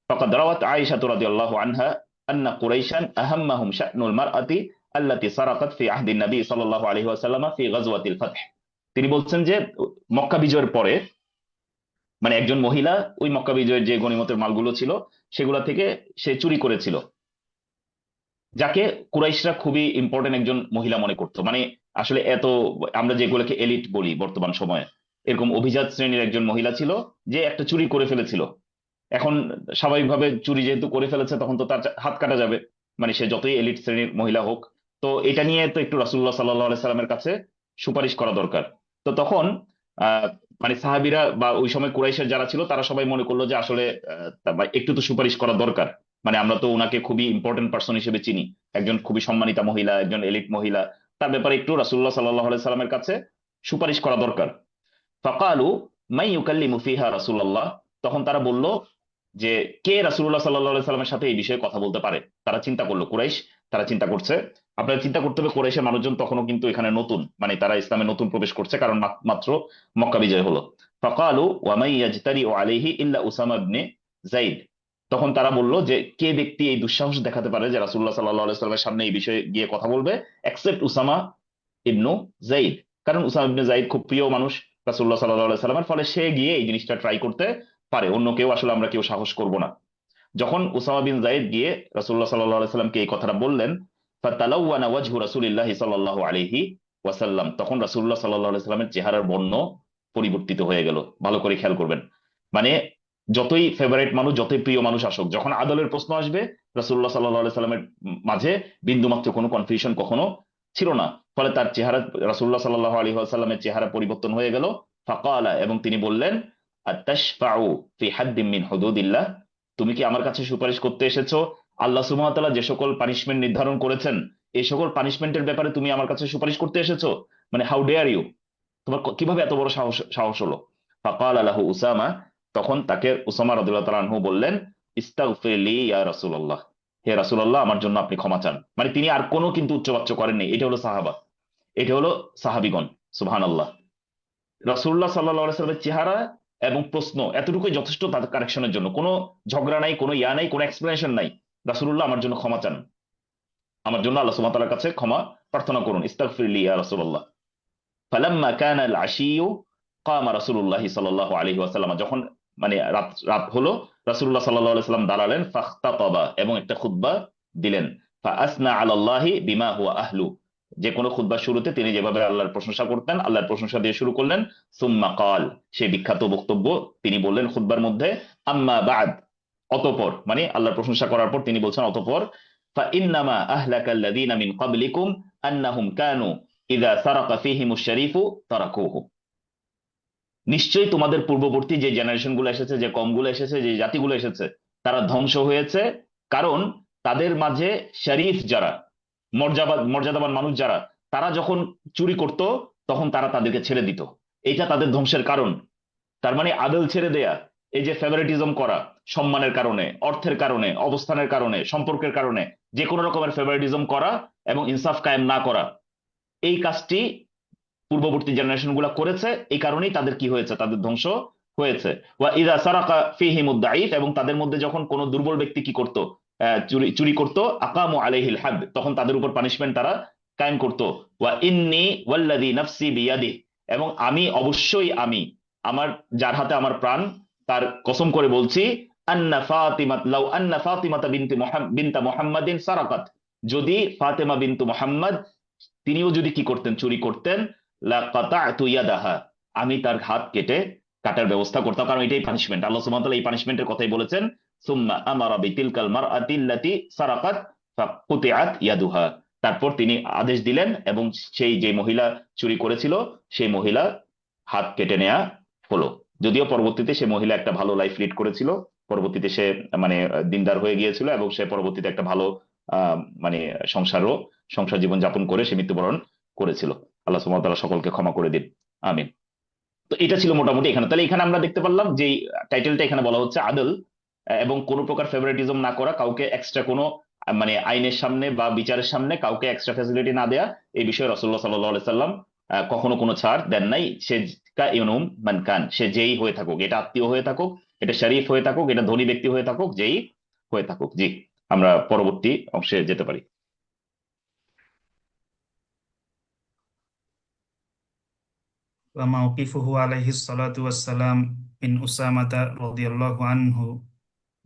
ফাকাদ রাওয়াত আয়েশা রাদিয়াল্লাহু আনহা আন্না কুরাইশান আহাম্মাহুম শা'নুল মারআতি আল্লাতী সারাকাত ফি আহদিন নবী সাল্লাল্লাহু আলাইহি ওয়াসাল্লাম ফি গাজওয়াতিল ফাতহ। তিনি বলছেন যে মক্কা বিজয়ের পরে মানে একজন মহিলা ওই মক্কা বিজয়ের যে গনিমতের মালগুলো ছিল সেগুলা থেকে সে চুরি করেছিল, যাকে কুরাইশরা খুবই ইম্পর্টেন্ট একজন মহিলা মনে করতো। মানে আসলে এত, আমরা যেগুলোকে এলিট বলি বর্তমান সময়ে, এরকম অভিজাত শ্রেণীর একজন মহিলা ছিল যে একটা চুরি করে ফেলেছিল। এখন স্বাভাবিকভাবে চুরি যেহেতু করে ফেলেছে তখন তো তার হাত কাটা যাবে, মানে সে যতই এলিট শ্রেণীর মহিলা হোক। তো এটা নিয়ে তো একটু রাসূলুল্লাহ সাল্লাল্লাহু আলাইহি সাল্লামের কাছে সুপারিশ করা দরকার। তো তখন আহ মানে সাহাবীরা বা ওই সময় কুরাইশের যারা ছিল তারা সবাই মনে করলো যে আসলে একটু তো সুপারিশ করা দরকার, মানে আমরা তো ওনাকে খুবই ইম্পর্টেন্ট পার্সন হিসেবে চিনি, একজন খুবই সম্মানিতা মহিলা, একজন এলিট মহিলা, তার ব্যাপারে একটু রাসূলুল্লাহ সাল্লাল্লাহু আলাইহি সাল্লামের কাছে সুপারিশ করা দরকার। ফাকালু মাই ইউকাল্লিমু ফিহা রাসূলুল্লাহ, তখন তারা বলল যে কে রাসূলুল্লাহ সাল্লাল্লাহু আলাইহি সাল্লামের সাথে এই বিষয়ে কথা বলতে পারে। তারা চিন্তা করলো, কুরাইশ তারা চিন্তা করছে। আপনারা চিন্তা করতে হবে, কুরাইশের মানুষজন তখনও কিন্তু এখানে নতুন, মানে তারা ইসলামে নতুন প্রবেশ করছে, কারণ মাত্র মক্কা বিজয় হলো। ফাকালু ওয়া মাই ইয়াজতারিউ আলাইহি ইল্লা উসামা ইবনে যায়েদ, তখন তারা বলল যে কে ব্যক্তি এই দুঃসাহস দেখাতে পারে যে রাসূলুল্লাহ সাল্লাল্লাহু আলাইহি সাল্লামের সামনে এই বিষয়ে গিয়ে কথা বলবে, এক্সেপ্ট উসামা ইবনু জাইদ। কারণ উসামা ইবনে জাইদ খুব প্রিয় মানুষ রাসূলুল্লাহ সাল্লাল্লাহু আলাইহি সাল্লামের, ফলে সে গিয়ে এই জিনিসটা ট্রাই করতে পারে, অন্য কেউ আসলে আমরা কেউ সাহস করব না। যখন উসামা বিন জাইদ গিয়ে রাসূলুল্লাহ সাল্লাল্লাহু আলাইহি সাল্লামকে এই কথাটা বললেন, ফাতালাওয়ানা ওয়াজহু রাসূলিল্লাহি সাল্লাল্লাহু আলাইহি ওয়াসাল্লাম, তখন রাসূলুল্লাহ সাল্লাল্লাহু আলাইহি সাল্লামের চেহারার বর্ণ পরিবর্তিত হয়ে গেল। ভালো করে খেয়াল করবেন, মানে যতই ফেভারিট মানুষ, যতই প্রিয় মানুষ আসুক, যখন আদলের প্রশ্ন আসবে রাসূলুল্লাহ সাল্লাল্লাহু আলাইহি সাল্লামের মাঝে বিন্দুমাত্র কোনো কনফিউশন কখনো ছিল না। ফলে তার চেহারা, রাসূলুল্লাহ সাল্লাল্লাহু আলাইহি ওয়াসাল্লামের চেহারা পরিবর্তন হয়ে গেল। ফাকালা, এবং তিনি বললেন, আতাশফাউ ফি হাদ্দিম মিন হুদুদিল্লাহ, তুমি কি আমার কাছে সুপারিশ করতে এসেছো? আল্লাহ সুবহানাহু ওয়া তাআলা যে সকল পানিশমেন্ট নির্ধারণ করেছেন, এই সকল পানিশমেন্টের ব্যাপারে তুমি আমার কাছে সুপারিশ করতে এসেছো? মানে হাউ ডেয়ার ইউ, তোমার কিভাবে এত বড় সাহস সাহস হলো? ফাকাল লাহু উসামা, তখন তাকে উসামা রাদিয়াল্লাহু তাআলা আনহু বললেন, ইস্তাগফির লি ইয়া রাসূলুল্লাহ, হে রাসূলুল্লাহ আমার জন্য আপনি ক্ষমা চান। মানে তিনি আর কোনো কিন্তু উচ্চবাচ্য করেননি। এটা হলো সাহাবা, এটা হলো সাহাবীগণ। সুবহানাল্লাহ। রাসূলুল্লাহ সাল্লাল্লাহু আলাইহি সাল্লামের চেহারা এবং প্রশ্ন এতটুকুই যথেষ্ট তাদের কারেকশনের জন্য। কোনো ঝগড়া নাই, কোনো ইয়া নাই, কোনো এক্সপ্লেনেশন নাই। রাসূলুল্লাহ আমার জন্য ক্ষমা চান, আমার জন্য আল্লাহ সুবহানাহু ওয়া তাআলার কাছে ক্ষমা প্রার্থনা করুন, ইস্তাগফির লি ইয়া রাসূলুল্লাহ। ফালাম্মা কানা আল আশিয়্যু কামা রাসূলুল্লাহ সাল্লাল্লাহু আলাইহি ওয়াসাল্লাম, যখন মানে রাত রাত হলো, রাসূলুল্লাহ সাল্লাল্লাহু আলাইহি ওয়াসাল্লাম দাঁড়ালেন, ফাখতাতাবা, এবং একটা খুতবা দিলেন। ফাআসনা আলাল্লাহি বিমা হুয়া আহলু, যে কোনো খুতবার শুরুতে তিনি যেভাবে আল্লাহর প্রশংসা করতেন, আল্লাহর প্রশংসা দিয়ে শুরু করলেন। সুম্মা কাল, সেই বিখ্যাত বক্তব্য তিনি বললেন খুতবার মধ্যে, আম্মা বাদ, অতঃপর, মানে আল্লাহর প্রশংসা করার পর তিনি বলছেন অতঃপর, ফাইন্নামা আহলাকাল্লাযীনা মিন ক্বাবলিকুম আন্নাহুম কানু ইযা সারাকা ফীহিমুশ শরীফু তারাকুহু, নিশ্চয়ই তোমাদের পূর্ববর্তী যে জেনারেশন গুলো এসেছে, যে কমগুলো এসেছে, যে জাতিগুলো এসেছে, তারা ধ্বংস হয়েছে, কারণ তাদের মাঝে শরীফ যারা, মর্যাদাবান মানুষ যারা, তারা যখন চুরি করত তখন তারা তাদেরকে ছেড়ে দিত। এটা তাদের ধ্বংসের কারণ। তার মানে আদল ছেড়ে দেয়া, এই যে ফেভারিটিজম করা, সম্মানের কারণে, অর্থের কারণে, অবস্থানের কারণে, সম্পর্কের কারণে যে কোনো রকমের ফেভারিটিজম করা এবং ইনসাফ কায়েম না করা, এই কাজটি পূর্ববর্তী জেনারেশন গুলা করেছে। এই কারণেই তাদের কি হয়েছে, তাদের ধ্বংস হয়েছে। ওয়া ইযা সারাকা ফীহিমুদ দাঈফ, এবং তাদের মধ্যে যখন কোনো দুর্বল ব্যক্তি কি করত, চুরি চুরি করত, আকামু আলাইহিল হাদ, তখন তাদের উপর পানিশমেন্ট তারা কায়েম করত। ওয়া ইন্নী ওয়াল্লাযী নাফসি বিয়াদিহি, এবং আমি অবশ্যই, আমি আমার যার হাতে আমার প্রাণ, তার কসম করে বলছি, আন্না ফাতিমা, লাউ আন্না ফাতিমাতা বিনতা মুহাম্মাদিন সারাকাত, যদি ফাতেমা বিনতু মুহাম্মদ তিনিও যদি কি করতেন, চুরি করতেন, লাকাতাতু ইয়াদাহা, আমি তার হাত কেটে কাটার ব্যবস্থা করতাম। কারণ এটাই পানিশমেন্ট, আল্লাহ সুবহানাহু ওয়া তাআলা এই পানিশমেন্টের কথাই বলেছেন, সুম্মা আমারা বিতিলকাল মারআতি আল্লাতী সারাকাত ফাকুতিআত ইয়াদুহা, তারপর তিনি আদেশ দিলেন এবং সেই যে মহিলা চুরি করেছিল সেই মহিলা হাত কেটে নেওয়া হলো। যদিও পরবর্তীতে সে মহিলা একটা ভালো লাইফ লিড করেছিল, পরবর্তীতে সে মানে দিনদার হয়ে গিয়েছিল, এবং সে পরবর্তীতে একটা ভালো আহ মানে সংসারও সংসার জীবন যাপন করে সে মৃত্যুবরণ করেছিল। আল্লাহ সুবহানাহু ওয়া তাআলা সকলকে ক্ষমা করে দিন, আমিন। তো এটা ছিল মোটামুটি এখানে। তাহলে এখানে আমরা দেখতে পারলাম যে টাইটেলটা এখানে বলা হচ্ছে আদল, এবং কোনো প্রকার ফেভারিটিজম না করা, কাউকে এক্সট্রা কোনো মানে আইনের সামনে বা বিচারের সামনে কাউকে এক্সট্রা ফ্যাসিলিটি না দেয়া, এই বিষয়ে রাসূলুল্লাহ সাল্লাল্লাহু আলাইহি সাল্লাম কখনো কোনো ছাড় দেন নাই। সে কা ইউনুম মান কান, সে যেই হয়ে থাকুক, এটা আত্মীয় হয়ে থাকুক, এটা শরীফ হয়ে থাকুক, এটা ধনী ব্যক্তি হয়ে থাকুক, যেই হয়ে থাকুক। জি, আমরা পরবর্তী অংশে যেতে পারি। وموقفه عليه الصلاة والسلام من أسامة رضي الله عنه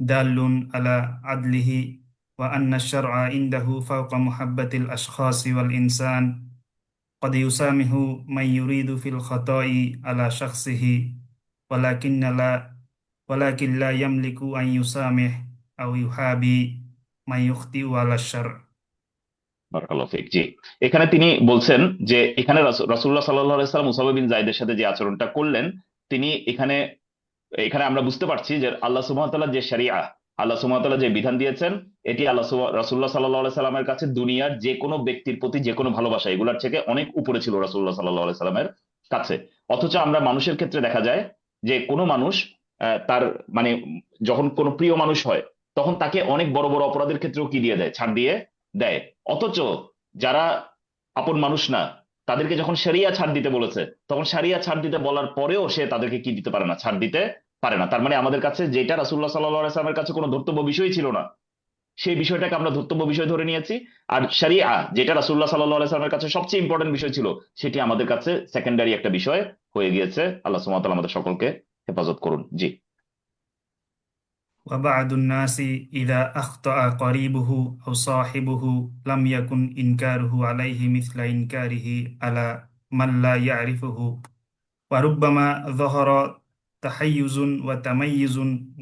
دال على عدله وأن الشرع عنده فوق محبة الأشخاص والإنسان، قد يسامح من يريد في الخطأ على شخصه، ولكن لا ولكن لا يملك أن يسامح أو يحابي من يخطئ على الشرع. বারাকাল্লাহু ফিক। জি, এখানে তিনি বলছেন যে এখানে রাসূলুল্লাহ সাল্লাল্লাহু আলাইহি সাল্লাম উসামা বিন জায়েদের সাথে যে আচরণটা করলেন, তিনি এখানে এখানে আমরা বুঝতে পারছি যে আল্লাহ সুবহানাহু ওয়া তাআলা যে শরিয়া, আল্লাহ সুবহানাহু ওয়া তাআলা যে বিধান দিয়েছেন, এটি রাসূলুল্লাহ সাল্লাল্লাহু আলাইহি সাল্লামের কাছে দুনিয়ার যে কোনো ব্যক্তির প্রতি যে কোনো ভালোবাসা, এগুলোর থেকে অনেক উপরে ছিল রাসূলুল্লাহ সাল্লাল্লাহু আলাইহি সাল্লামের কাছে। অথচ আমরা মানুষের ক্ষেত্রে দেখা যায় যে কোনো মানুষ তার মানে যখন কোনো প্রিয় মানুষ হয়, তখন তাকে অনেক বড় বড় অপরাধের ক্ষেত্রেও কি দিয়ে দেয়, ছাড় দিয়ে দেয়। অথচ যারা আপন মানুষ না, তাদেরকে যখন শরিয়া ছাড় দিতে বলেছে, তখন শরিয়া ছাড় দিতে বলার পরেও সে তাদেরকে কি দিতে পারে না, ছাড় দিতে পারে না। তার মানে আমাদের কাছে যেটা রাসূলুল্লাহ সাল্লাল্লাহু আলাইহি ওয়াসাল্লামের কাছে কোনো ধর্তব্য বিষয় ছিল না, সেই বিষয়টাকে আমরা ধর্তব্য বিষয় ধরে নিয়েছি। আর শরিয়া, যেটা রাসূলুল্লাহ সাল্লাল্লাহু আলাইহি ওয়াসাল্লামের কাছে সবচেয়ে ইম্পর্টেন্ট বিষয় ছিল, সেটি আমাদের কাছে সেকেন্ডারি একটা বিষয় হয়ে গিয়েছে। আল্লাহ সুবহানাহু ওয়া তাআলা আমাদের সকলকে হেফাজত করুন। জি। وبعض الناس إذا أخطأ قريبه أو صاحبه لم يكن إنكاره عليه مثل إنكاره على من لا يعرفه، وربما ظهر تحيز وتميز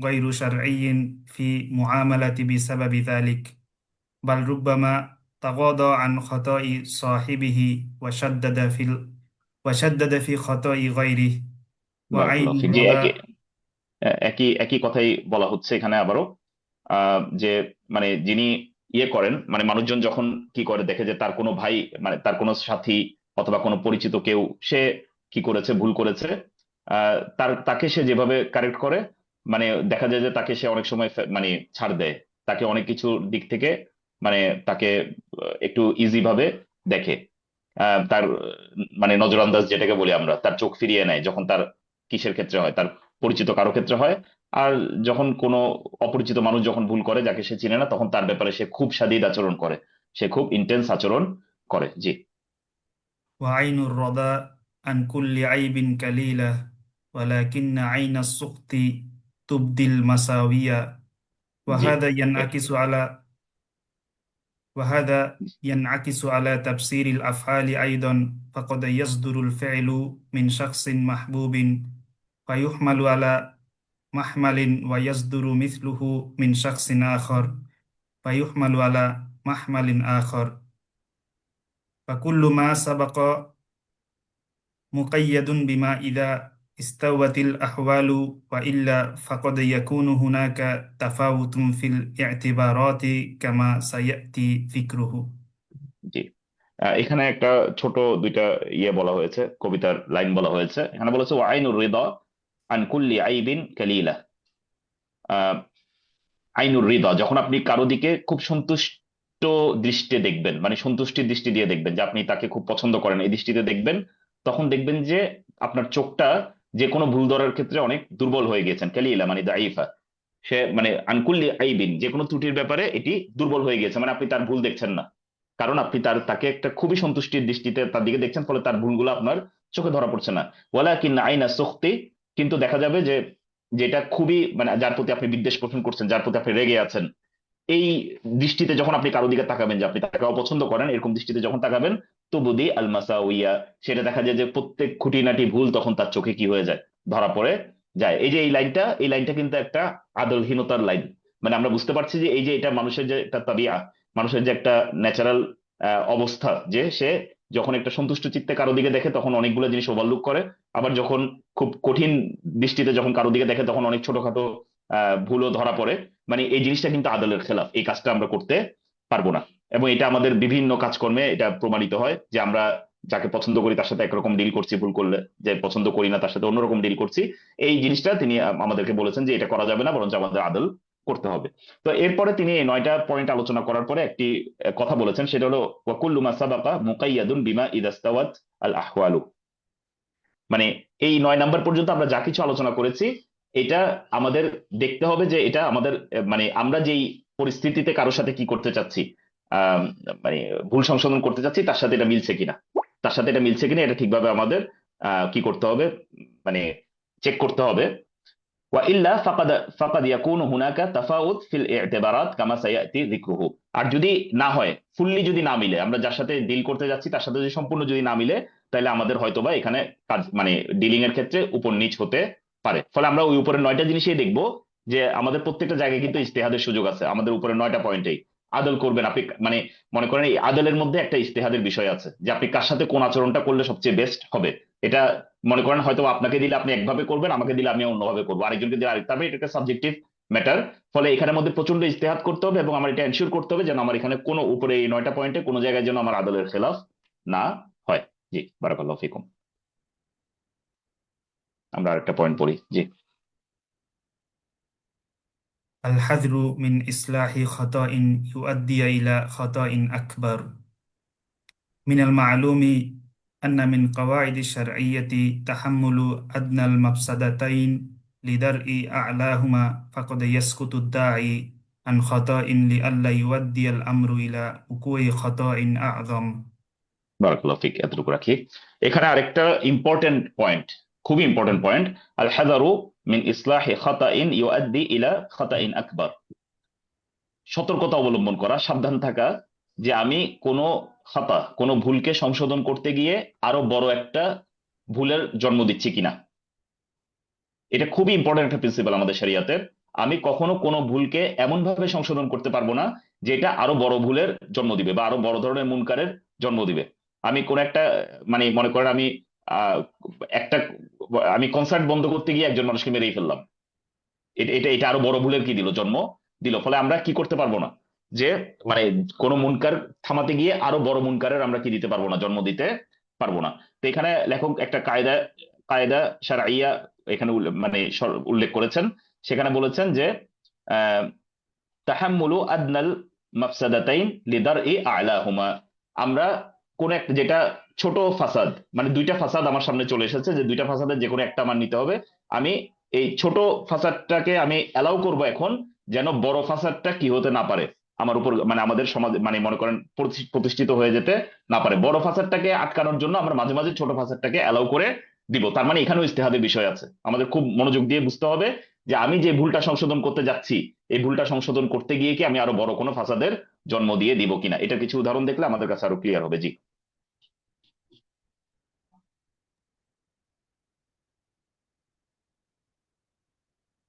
غير شرعي في معاملة بسبب ذلك، بل ربما تغاضى عن خطأ صاحبه وشدد في خطأ غيره. وعين বারাকাল্লাহু ফিক। জি, একই الرضا. একই একই কথাই বলা হচ্ছে এখানে আবারও। যে মানে যিনি ইয়ে করেন, মানে মানুষজন যখন কি করে, দেখে যে তার কোনো ভাই, মানে তার কোনো সাথী অথবা কোনো পরিচিত কেউ, সে কি করেছে, ভুল করেছে, তাকে সে যেভাবে কারেক্ট করে, মানে দেখা যায় যে তাকে সে অনেক সময় মানে ছাড় দেয়, তাকে অনেক কিছু দিক থেকে মানে তাকে একটু ইজি ভাবে দেখে, তার মানে নজরান্দাজ যেটাকে বলি আমরা, তার চোখ ফিরিয়ে নেয় যখন তার কিসের ক্ষেত্রে হয়, তার পরিচিত কারো ক্ষেত্রে হয়। আর যখন কোনো অপরিচিত মানুষ যখন ভুল করে, যাকে সে চিনে না, তখন তার ব্যাপারে সে খুব শাদীদ আচরণ করে, সে খুব ইন্টেন্স আচরণ করে। জি। وعين الرضا عن كل عيب كليلة، ولكن عين السخط تبدي المساوية. জি। وهذا এ- ينعكس على وهذا ينعكس على تفسير الأفعال أيضا، فقد يصدر الفعل من شخص محبوب فيحمل على محمل، ويصدر مثله من شخص آخر فيحمل على محمل آخر. فكل ما سبق مقيد بما إذا استوت الأحوال، وإلا فقد يكون هناك تفاوت في الاعتبارات كما سيأتي ذكره. জি। এখানে একটা ছোট দুইটা ইয়ে বলা হয়েছে, কবিতার লাইন বলা হয়েছে। এখানে বলেছে ওয়াইনুর রিদা আন কুল্লি আইবিন কালিলা। আইনুর রিদা, যখন আপনি কারো দিকে খুব সন্তুষ্ট দৃষ্টিতে দেখবেন, মানে সন্তুষ্টির দৃষ্টি দিয়ে দেখবেন, যে আপনি তাকে খুব পছন্দ করেন, এই দৃষ্টিতে দেখবেন, তখন দেখবেন যে আপনার চোখটা যে কোনো ভুল ধরার ক্ষেত্রে অনেক দুর্বল হয়ে গেছেন। কালিলা মানে দাইফা, সে মানে আনকুল্লি আইবিন, যে কোনো ত্রুটির ব্যাপারে এটি দুর্বল হয়ে গেছে, মানে আপনি তার ভুল দেখছেন না, কারণ আপনি তাকে একটা খুবই সন্তুষ্টির দৃষ্টিতে তার দিকে দেখছেন, ফলে তার ভুলগুলো আপনার চোখে ধরা পড়ছে না। ওয়ালাকিন আইনা সুখতি, কিন্তু দেখা যাবে যে যেটা খুবই মানে যার প্রতি আপনি বিদ্বেষ পোষণ করছেন, যার প্রতি আপনি রেগে আছেন, এই দৃষ্টিতে যখন আপনি কারো দিকে তাকাবেন, যে আপনি তাকে অপছন্দ করেন, এরকম দৃষ্টিতে যখন তাকাবেন, তো বুদি আল মাসাউইয়া, সেটা দেখা যায় যে প্রত্যেক খুঁটিনাটি ভুল তখন তার চোখে কি হয়ে যায়, ধরা পড়ে যায়। এই যে এই লাইনটা কিন্তু একটা আদলহীনতার লাইন। মানে আমরা বুঝতে পারছি যে এই যে এটা মানুষের যে একটা তাবিয়া, মানুষের যে একটা ন্যাচারাল অবস্থা, যে সে যখন একটা সন্তুষ্ট চিত্তে কারো দিকে দেখে তখন অনেকগুলো জিনিস ওভারলুক করে, আবার যখন খুব কঠিন দৃষ্টিতে যখন কারো দিকে দেখে তখন অনেক ছোটখাটো ভুলও ধরা পড়ে। মানে এই জিনিসটা কিন্তু আদলের খেলাফ, এই কাজটা আমরা করতে পারবো না। এবং এটা আমাদের বিভিন্ন কাজকর্মে এটা প্রমাণিত হয়, যে আমরা যাকে পছন্দ করি তার সাথে একরকম ডিল করছি, ভুল করলে যে পছন্দ করি না তার সাথে অন্যরকম ডিল করছি। এই জিনিসটা তিনি আমাদেরকে বলেছেন যে এটা করা যাবে না, বরঞ্চ আমাদের আদল করতে হবে। তো এরপরে তিনি এই 9টা পয়েন্ট আলোচনা করার পরে একটি কথা বলেছেন, সেটা হলো ওয়াকুল্লু মা সাবাকা মুকাইয়াদুন বিমা ইদাস্তাওয়াত আল আহওয়ালু। মানে এই 9 নাম্বার পর্যন্ত আমরা যা কিছু আলোচনা করেছি, এটা আমাদের দেখতে হবে যে এটা আমাদের মানে আমরা যেই পরিস্থিতিতে কারোর সাথে কি করতে চাচ্ছি, আহ মানে ভুল সংশোধন করতে চাচ্ছি, তার সাথে এটা মিলছে কিনা, তার সাথে এটা মিলছে কিনা, এটা ঠিকভাবে আমাদের কি করতে হবে, মানে চেক করতে হবে। ওয়াইল্লা ফাকাদ ফাকাদ ইয়াকুনু হুনাকা তাফাউত ফিল ইতিবারাত কামা সায়াতি যিকরুহু। আর যদি না হয়, ফুললি যদি না মিলে, আমরা যার সাথে ডিল করতে যাচ্ছি তার সাথে যদি সম্পূর্ণ যদি না মিলে, তাহলে আমাদের হয়তোবা এখানে কাজ মানে ডিলিং এর ক্ষেত্রে উপর নিচ হতে পারে। ফলে আমরা ওই উপরের 9টা জিনিসই দেখবো, যে আমাদের প্রত্যেকটা জায়গায় কিন্তু ইজতেহাদের সুযোগ আছে, আমাদের উপরের 9টা পয়েন্টেই আদল করবেন আপনি। মানে মনে করেন এই আদলের মধ্যে একটা ইজতেহাদের বিষয় আছে, যে আপনি কার সাথে কোন আচরণটা করলে সবচেয়ে বেস্ট হবে। এটা মনে করেন হয়তো আপনাকে দিলে আপনি একভাবে করবেন, আমাকে দিলে আমি অন্যভাবে করবো, আরেকজনকে দিলে আরেক, তারপরে এটা একটা সাবজেক্টিভ ম্যাটার। ফলে এখানের মধ্যে প্রচন্ড ইজতেহাদ করতে হবে, এবং আমার এটা এনশিওর করতে হবে যেন আমার এখানে কোনো উপরে এই 9টা পয়েন্টে কোনো জায়গায় যেন আমার আদলের খেলাফ না হয়। জি, বারাকাল্লাহু ফিকুম। আমরা আরেকটা পয়েন্ট পড়ি। জি। الحذر من إصلاح خطأ يؤدي إلى خطأ أكبر. من المعلوم أن من قواعد الشرعية تحمل أدنى المفسدتين لدرء أعلاهما فقد يسقط الداعي عن خطأ لئلا يؤدي الأمر إلى وقوع خطأ أعظم. বারাকাল্লাহু ফিক, এতটুকু রাখি। এখানে আরেকটা ইম্পর্টেন্ট পয়েন্ট, খুবই ইম্পর্টেন্ট পয়েন্ট, আল হাযারু মিন ইসলাহি খাতাইন ইউআদ্দি ইলা খাতাইন আকবার। সতর্কতা অবলম্বন করা, সাবধান থাকা, যে আমি কোনো খাতা, কোনো ভুলকে সংশোধন করতে গিয়ে আরো বড় একটা ভুলের জন্ম দিচ্ছি কিনা। এটা খুবই ইম্পর্টেন্ট একটা প্রিন্সিপাল আমাদের শরিয়াতের। আমি কখনো কোনো ভুলকে এমন ভাবে সংশোধন করতে পারবো না যে এটা আরো বড় ভুলের জন্ম দিবে বা আরো বড় ধরনের মুনকারের জন্ম দিবে। আমি কোন একটা, মানে মনে করেন আমি আহ একটা, আমি কনসার্ট বন্ধ করতে গিয়ে একজন মানুষকে মেরেই ফেললাম, এটা এটা এটা আরো বড় ভুলের কি দিল, জন্ম দিল। ফলে আমরা কি করতে পারবো না, যে মানে কোনো মুনকার থামাতে গিয়ে আরো বড় মুনকারের আমরা কি দিতে পারবো না, জন্ম দিতে পারবো না। তো এখানে লেখক একটা কায়দা, কায়দা শারঈয়া এখানে মানে উল্লেখ করেছেন। সেখানে বলেছেন যে আহ তাহাম্মুলু আদনাল মাফসাদাতাইন লিদারই আ'লাহুমা। আমরা কোন এক, যেটা ছোট ফাসাদ, মানে দুইটা ফাসাদ আমার সামনে চলে এসেছে, যে দুইটা ফাসাদের যে কোনো একটা আমার নিতে হবে। আমি এই ছোট ফাসাদটাকে আমি অ্যালাউ করব এখন, যেন বড় ফাসাদটা কি হতে না পারে আমার উপর, মানে আমাদের সমাজ, মানে মনে করেন প্রতিষ্ঠিত হয়ে যেতে না পারে। বড় ফাসাদটাকে আটকানোর জন্য আমরা মাঝে মাঝে ছোট ফাসাদটাকে অ্যালাউ করে দিব। তার মানে এখানেও ইজতিহাদের বিষয় আছে, আমাদের খুব মনোযোগ দিয়ে বুঝতে হবে যে আমি যে ভুলটা সংশোধন করতে যাচ্ছি, এই ভুলটা সংশোধন করতে গিয়ে কি আমি আরো বড় কোনো ফাসাদের জন্ম দিয়ে দিব কিনা। এটা কিছু উদাহরণ দেখলে আমাদের কাছে আরো ক্লিয়ার হবে। জি।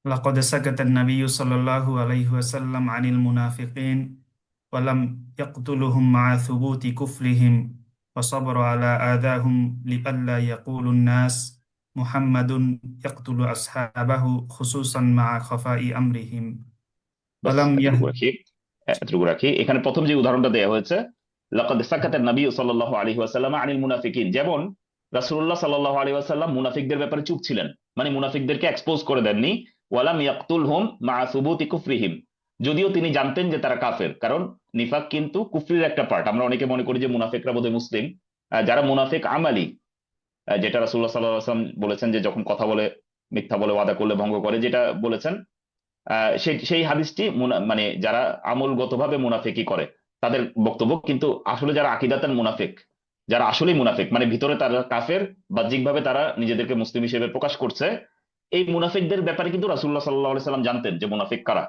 لقد سكت النبي صلى الله عليه وسلم عن المنافقين ولم يقتلهم مع ثبوت كفرهم وصبر على آذاهم لئلا يقول الناس محمد يقتل أصحابه خصوصا مع خفاء أمرهم বাস, ولم এতটুকু يهد. রাখি। এতটুকু রাখি। এখানে প্রথম যে উদাহরণটা দেওয়া হয়েছে, লাকাদ সাকাতান নবী সাল্লাল্লাহু আলাইহি ওয়াসাল্লাম আনিল মুনাফিকিন, যেমন রাসূলুল্লাহ সাল্লাল্লাহু আলাইহি ওয়াসাল্লাম মুনাফিকদের ব্যাপারে চুপ ছিলেন, মানে মুনাফিকদেরকে এক্সপোজ করে দেননি। ওয়ালাম ইয়াকতুলহুম মা সুবুতি কুফরিহিম, যদিও তিনি জানতেন যে তারা কাফের, কারণ নিফাক কিন্তু কুফরির একটা পার্ট। আমরা অনেকে মনে করি যে মুনাফিকরা বোধহয় মুসলিম। যারা মুনাফিক আমালি, যেটা রাসূলুল্লাহ সাল্লাল্লাহু আলাইহি ওয়াসাল্লাম বলেছেন যে যখন কথা বলে মিথ্যা বলে, ওয়াদা করলে ভঙ্গ করে, যেটা বলেছেন, সেই সেই হাদিসটি মানে যারা আমলগতভাবে মুনাফিকি করে তাদের বক্তব্য। কিন্তু আসলে যারা আকিদাতান মুনাফিক, যারা আসলেই মুনাফিক, মানে ভিতরে তারা কাফের, বাহ্যিকভাবে তারা নিজেদেরকে মুসলিম হিসেবে প্রকাশ করছে, এই মুনাফিকদের ব্যাপারে কিন্তু রাসূলুল্লাহ সাল্লাল্লাহু আলাইহি সাল্লাম জানতেন যে মুনাফিক কারা।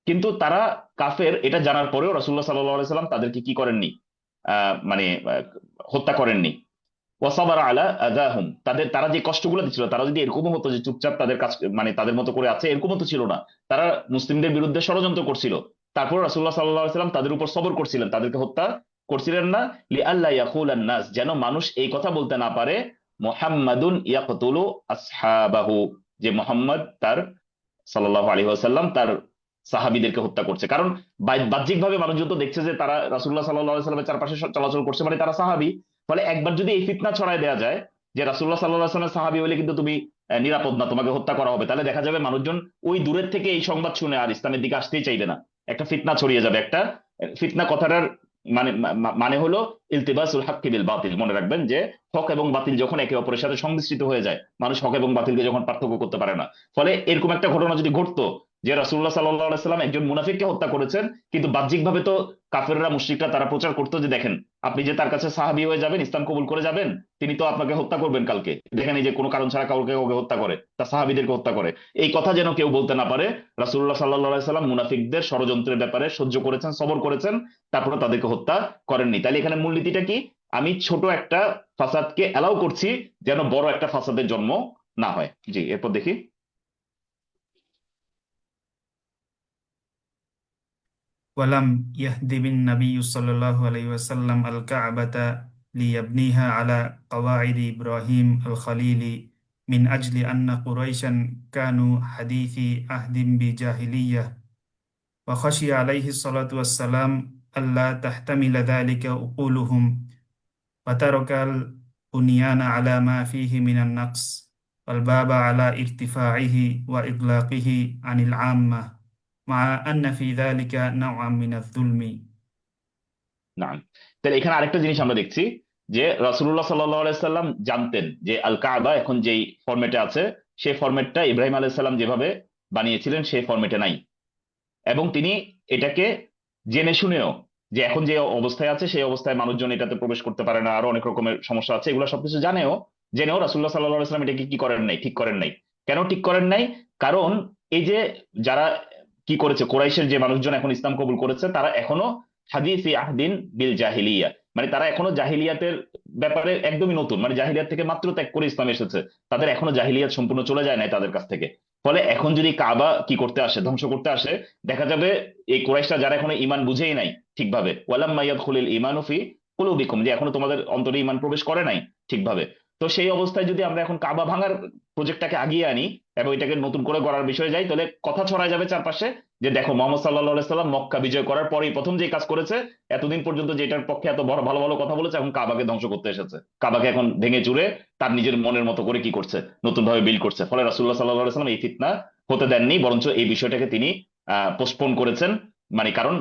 কিন্তু তারা কাফের এটা জানার পরেও রাসূলুল্লাহ সাল্লাল্লাহু আলাইহি সাল্লাম তাদেরকে কি করেননি, মানে হত্যা করেননি। ওয়াসাবারা আলা আযাহুম, তাদের, তারা যে কষ্টগুলো দিচ্ছিল, তারা যদি এরকমও হতো যে চুপচাপ তাদের কাজ, মানে তাদের মতো করে আছে, এরকমও তো ছিল না। তারা মুসলিমদের বিরুদ্ধে ষড়যন্ত্র করছিল, তারপর রাসূলুল্লাহ সাল্লাল্লাহু আলাইহি সাল্লাম তাদের উপর সবর করছিলেন, তাদেরকে হত্যা করছিলেন না। লিআল্লা ইয়াকুলান নাস, যেন মানুষ এই কথা বলতে না পারে, মুহাম্মাদুন ইয়াকতুলু আসহাবাহু, যে মোহাম্মদ তার, সাল্লাল্লাহু আলাইহি ওয়াসাল্লাম তার সাহাবীদেরকে হত্যা করছে। কারণ বাহ্যিকভাবে মানুষজন তো দেখছে যে তারা রাসূলুল্লাহ সাল্লাল্লাহু আলাইহি সাল্লামের চারপাশে চলাচল করছে, মানে তারা সাহাবী। ফলে একবার যদি এই ফিতনা ছড়ায় দেওয়া যায় যে রাসূলুল্লাহ সাল্লাল্লাহু আলাইহি ওয়াসাল্লামের সাহাবী হলে কিন্তু তুমি নিরাপদ না, তোমাকে হত্যা করা হবে, তাহলে দেখা যাবে মানুষজন ওই দূরের থেকে এই সংবাদ শুনে আর ইসলামের দিকে আসতেই চাইবে না। একটা ফিতনা ছড়িয়ে যাবে। একটা ফিতনা কথাটার মানে মানে হলো ইলতিবাসুল হাক্কি বিল বাতিল। মনে রাখবেন যে হক এবং বাতিল যখন একে অপরের সাথে সংমিশ্রিত হয়ে যায়, মানুষ হক এবং বাতিলকে যখন পার্থক্য করতে পারে না। ফলে এরকম একটা ঘটনা যদি ঘটতো যে রাসূলুল্লাহ সাল্লাল্লাহু আলাইহি সাল্লাম একজন মুনাফিককে হত্যা করেছেন, কিন্তু বাহ্যিকভাবে তো কাফেররা, মুশরিকরা তারা প্রচার করতো যে দেখেন, আপনি যে তার কাছে সাহাবী হয়ে যাবেন, ইসলাম কবুল করে যাবেন, তিনি তো আপনাকে হত্যা করবেন কালকে। দেখেন এই যে কোনো কারণ ছাড়া কাউকে কাউকে হত্যা করে, তার সাহাবীদেরকে হত্যা করে, এই কথা যেন কেউ বলতে না পারে। রাসূলুল্লাহ সাল্লাল্লাহু আলাইহি সাল্লাম মুনাফিকদের ষড়যন্ত্রের ব্যাপারে সহ্য করেছেন, সবর করেছেন, তারপরে তাদেরকে হত্যা করেননি। তাহলে এখানে মূলনীতিটা কি? আমি ছোট একটা ফাসাদকে অ্যালাউ করছি যেন বড় একটা ফাসাদের জন্ম না হয়। জি, এরপর দেখি। ولم يهدم النبي صلى الله عليه وسلم الكعبة ليبنيها على قواعد إبراهيم الخليل من أجل أن قريشا كانوا حديثي عهد بجاهلية وخشي عليه الصلاة والسلام ألا تحتمل ذلك عقولهم وترك البنيان على ما فيه من النقص والباب على ارتفاعه وإغلاقه عن العامة مع أن في ذلك نوعا من الظلم. না, তাহলে এখানে আরেকটা জিনিস আমরা দেখছি যে রাসূলুল্লাহ সাল্লাল্লাহু আলাইহি সাল্লাম জানতেন যে আল কাবা এখন যেই ফরম্যাটে আছে সেই ফরম্যাটটা ইব্রাহিম আলাইহিস সালাম যেভাবে বানিয়েছিলেন সেই ফরম্যাটে নাই। এবং তিনি এটাকে জেনে শুনেও, যে এখন যে অবস্থায় আছে সেই অবস্থায় মানুষজন এটাতে প্রবেশ করতে পারে না, আরো অনেক রকমের সমস্যা আছে, এগুলো সবকিছু জেনেও রাসূলুল্লাহ সাল্লাল্লাহু আলাইহি ওয়াসাল্লাম এটাকে কি করেন নাই, ঠিক করেন নাই। কেন ঠিক করেন নাই? কারণ এই যে যারা কি করেছে, কোরাইশের যে মানুষজন এখন ইসলাম কবুল করেছে, তারা এখনো হাদিসি আহদিন বিল জাহিলিয়া, মানে তারা এখনো জাহিলিয়াতের ব্যাপারে একদমই নতুন, মানে জাহিলিয়াত থেকে মাত্র ত্যাগ করে ইসলাম এসেছে। তাদের এখনো জাহিলিয়াত সম্পূর্ণ চলে যায় নাই তাদের কাছ থেকে। ফলে এখন যদি কাবা কি করতে আসে, ধ্বংস করতে আসে, দেখা যাবে এই কুরাইশরা যারা এখনো ইমান বুঝেই নাই ঠিকভাবে, ওয়ালাম্মা ইয়াদখুলিল ঈমানু ফি কুলুবিকুম, যে এখনো তোমাদের অন্তরে ইমান প্রবেশ করে নাই ঠিকভাবে। তো সেই অবস্থায় যদি আমরা এখন কাবা ভাঙার প্রজেক্টটাকে আগিয়ে আনি এবং এটাকে নতুন করে গড়ার বিষয়ে যাই, তাহলে কথা ছড়ায় যাবে চারপাশে যে দেখো মোহাম্মদ সাল্লাল্লাহু আলাইহি সাল্লাম মক্কা বিজয় করার পরেই প্রথম যে কাজ করেছে, এতদিন পর্যন্ত যেটার পক্ষে এত বড় ভালো ভালো কথা বলেছে, এখন কাবাকে ধ্বংস করতে এসেছে, কাবাকে এখন ভেঙে চুরে তার নিজের মনের মতো করে কি করছে, নতুন ভাবে বিল্ড করছে। ফলে রাসূলুল্লাহ সাল্লাল্লাহু আলাইহি সাল্লাম এই ফিতনা হতে দেননি, বরঞ্চ এই বিষয়টাকে তিনি পোস্টপোন করেছেন। মানে কারণ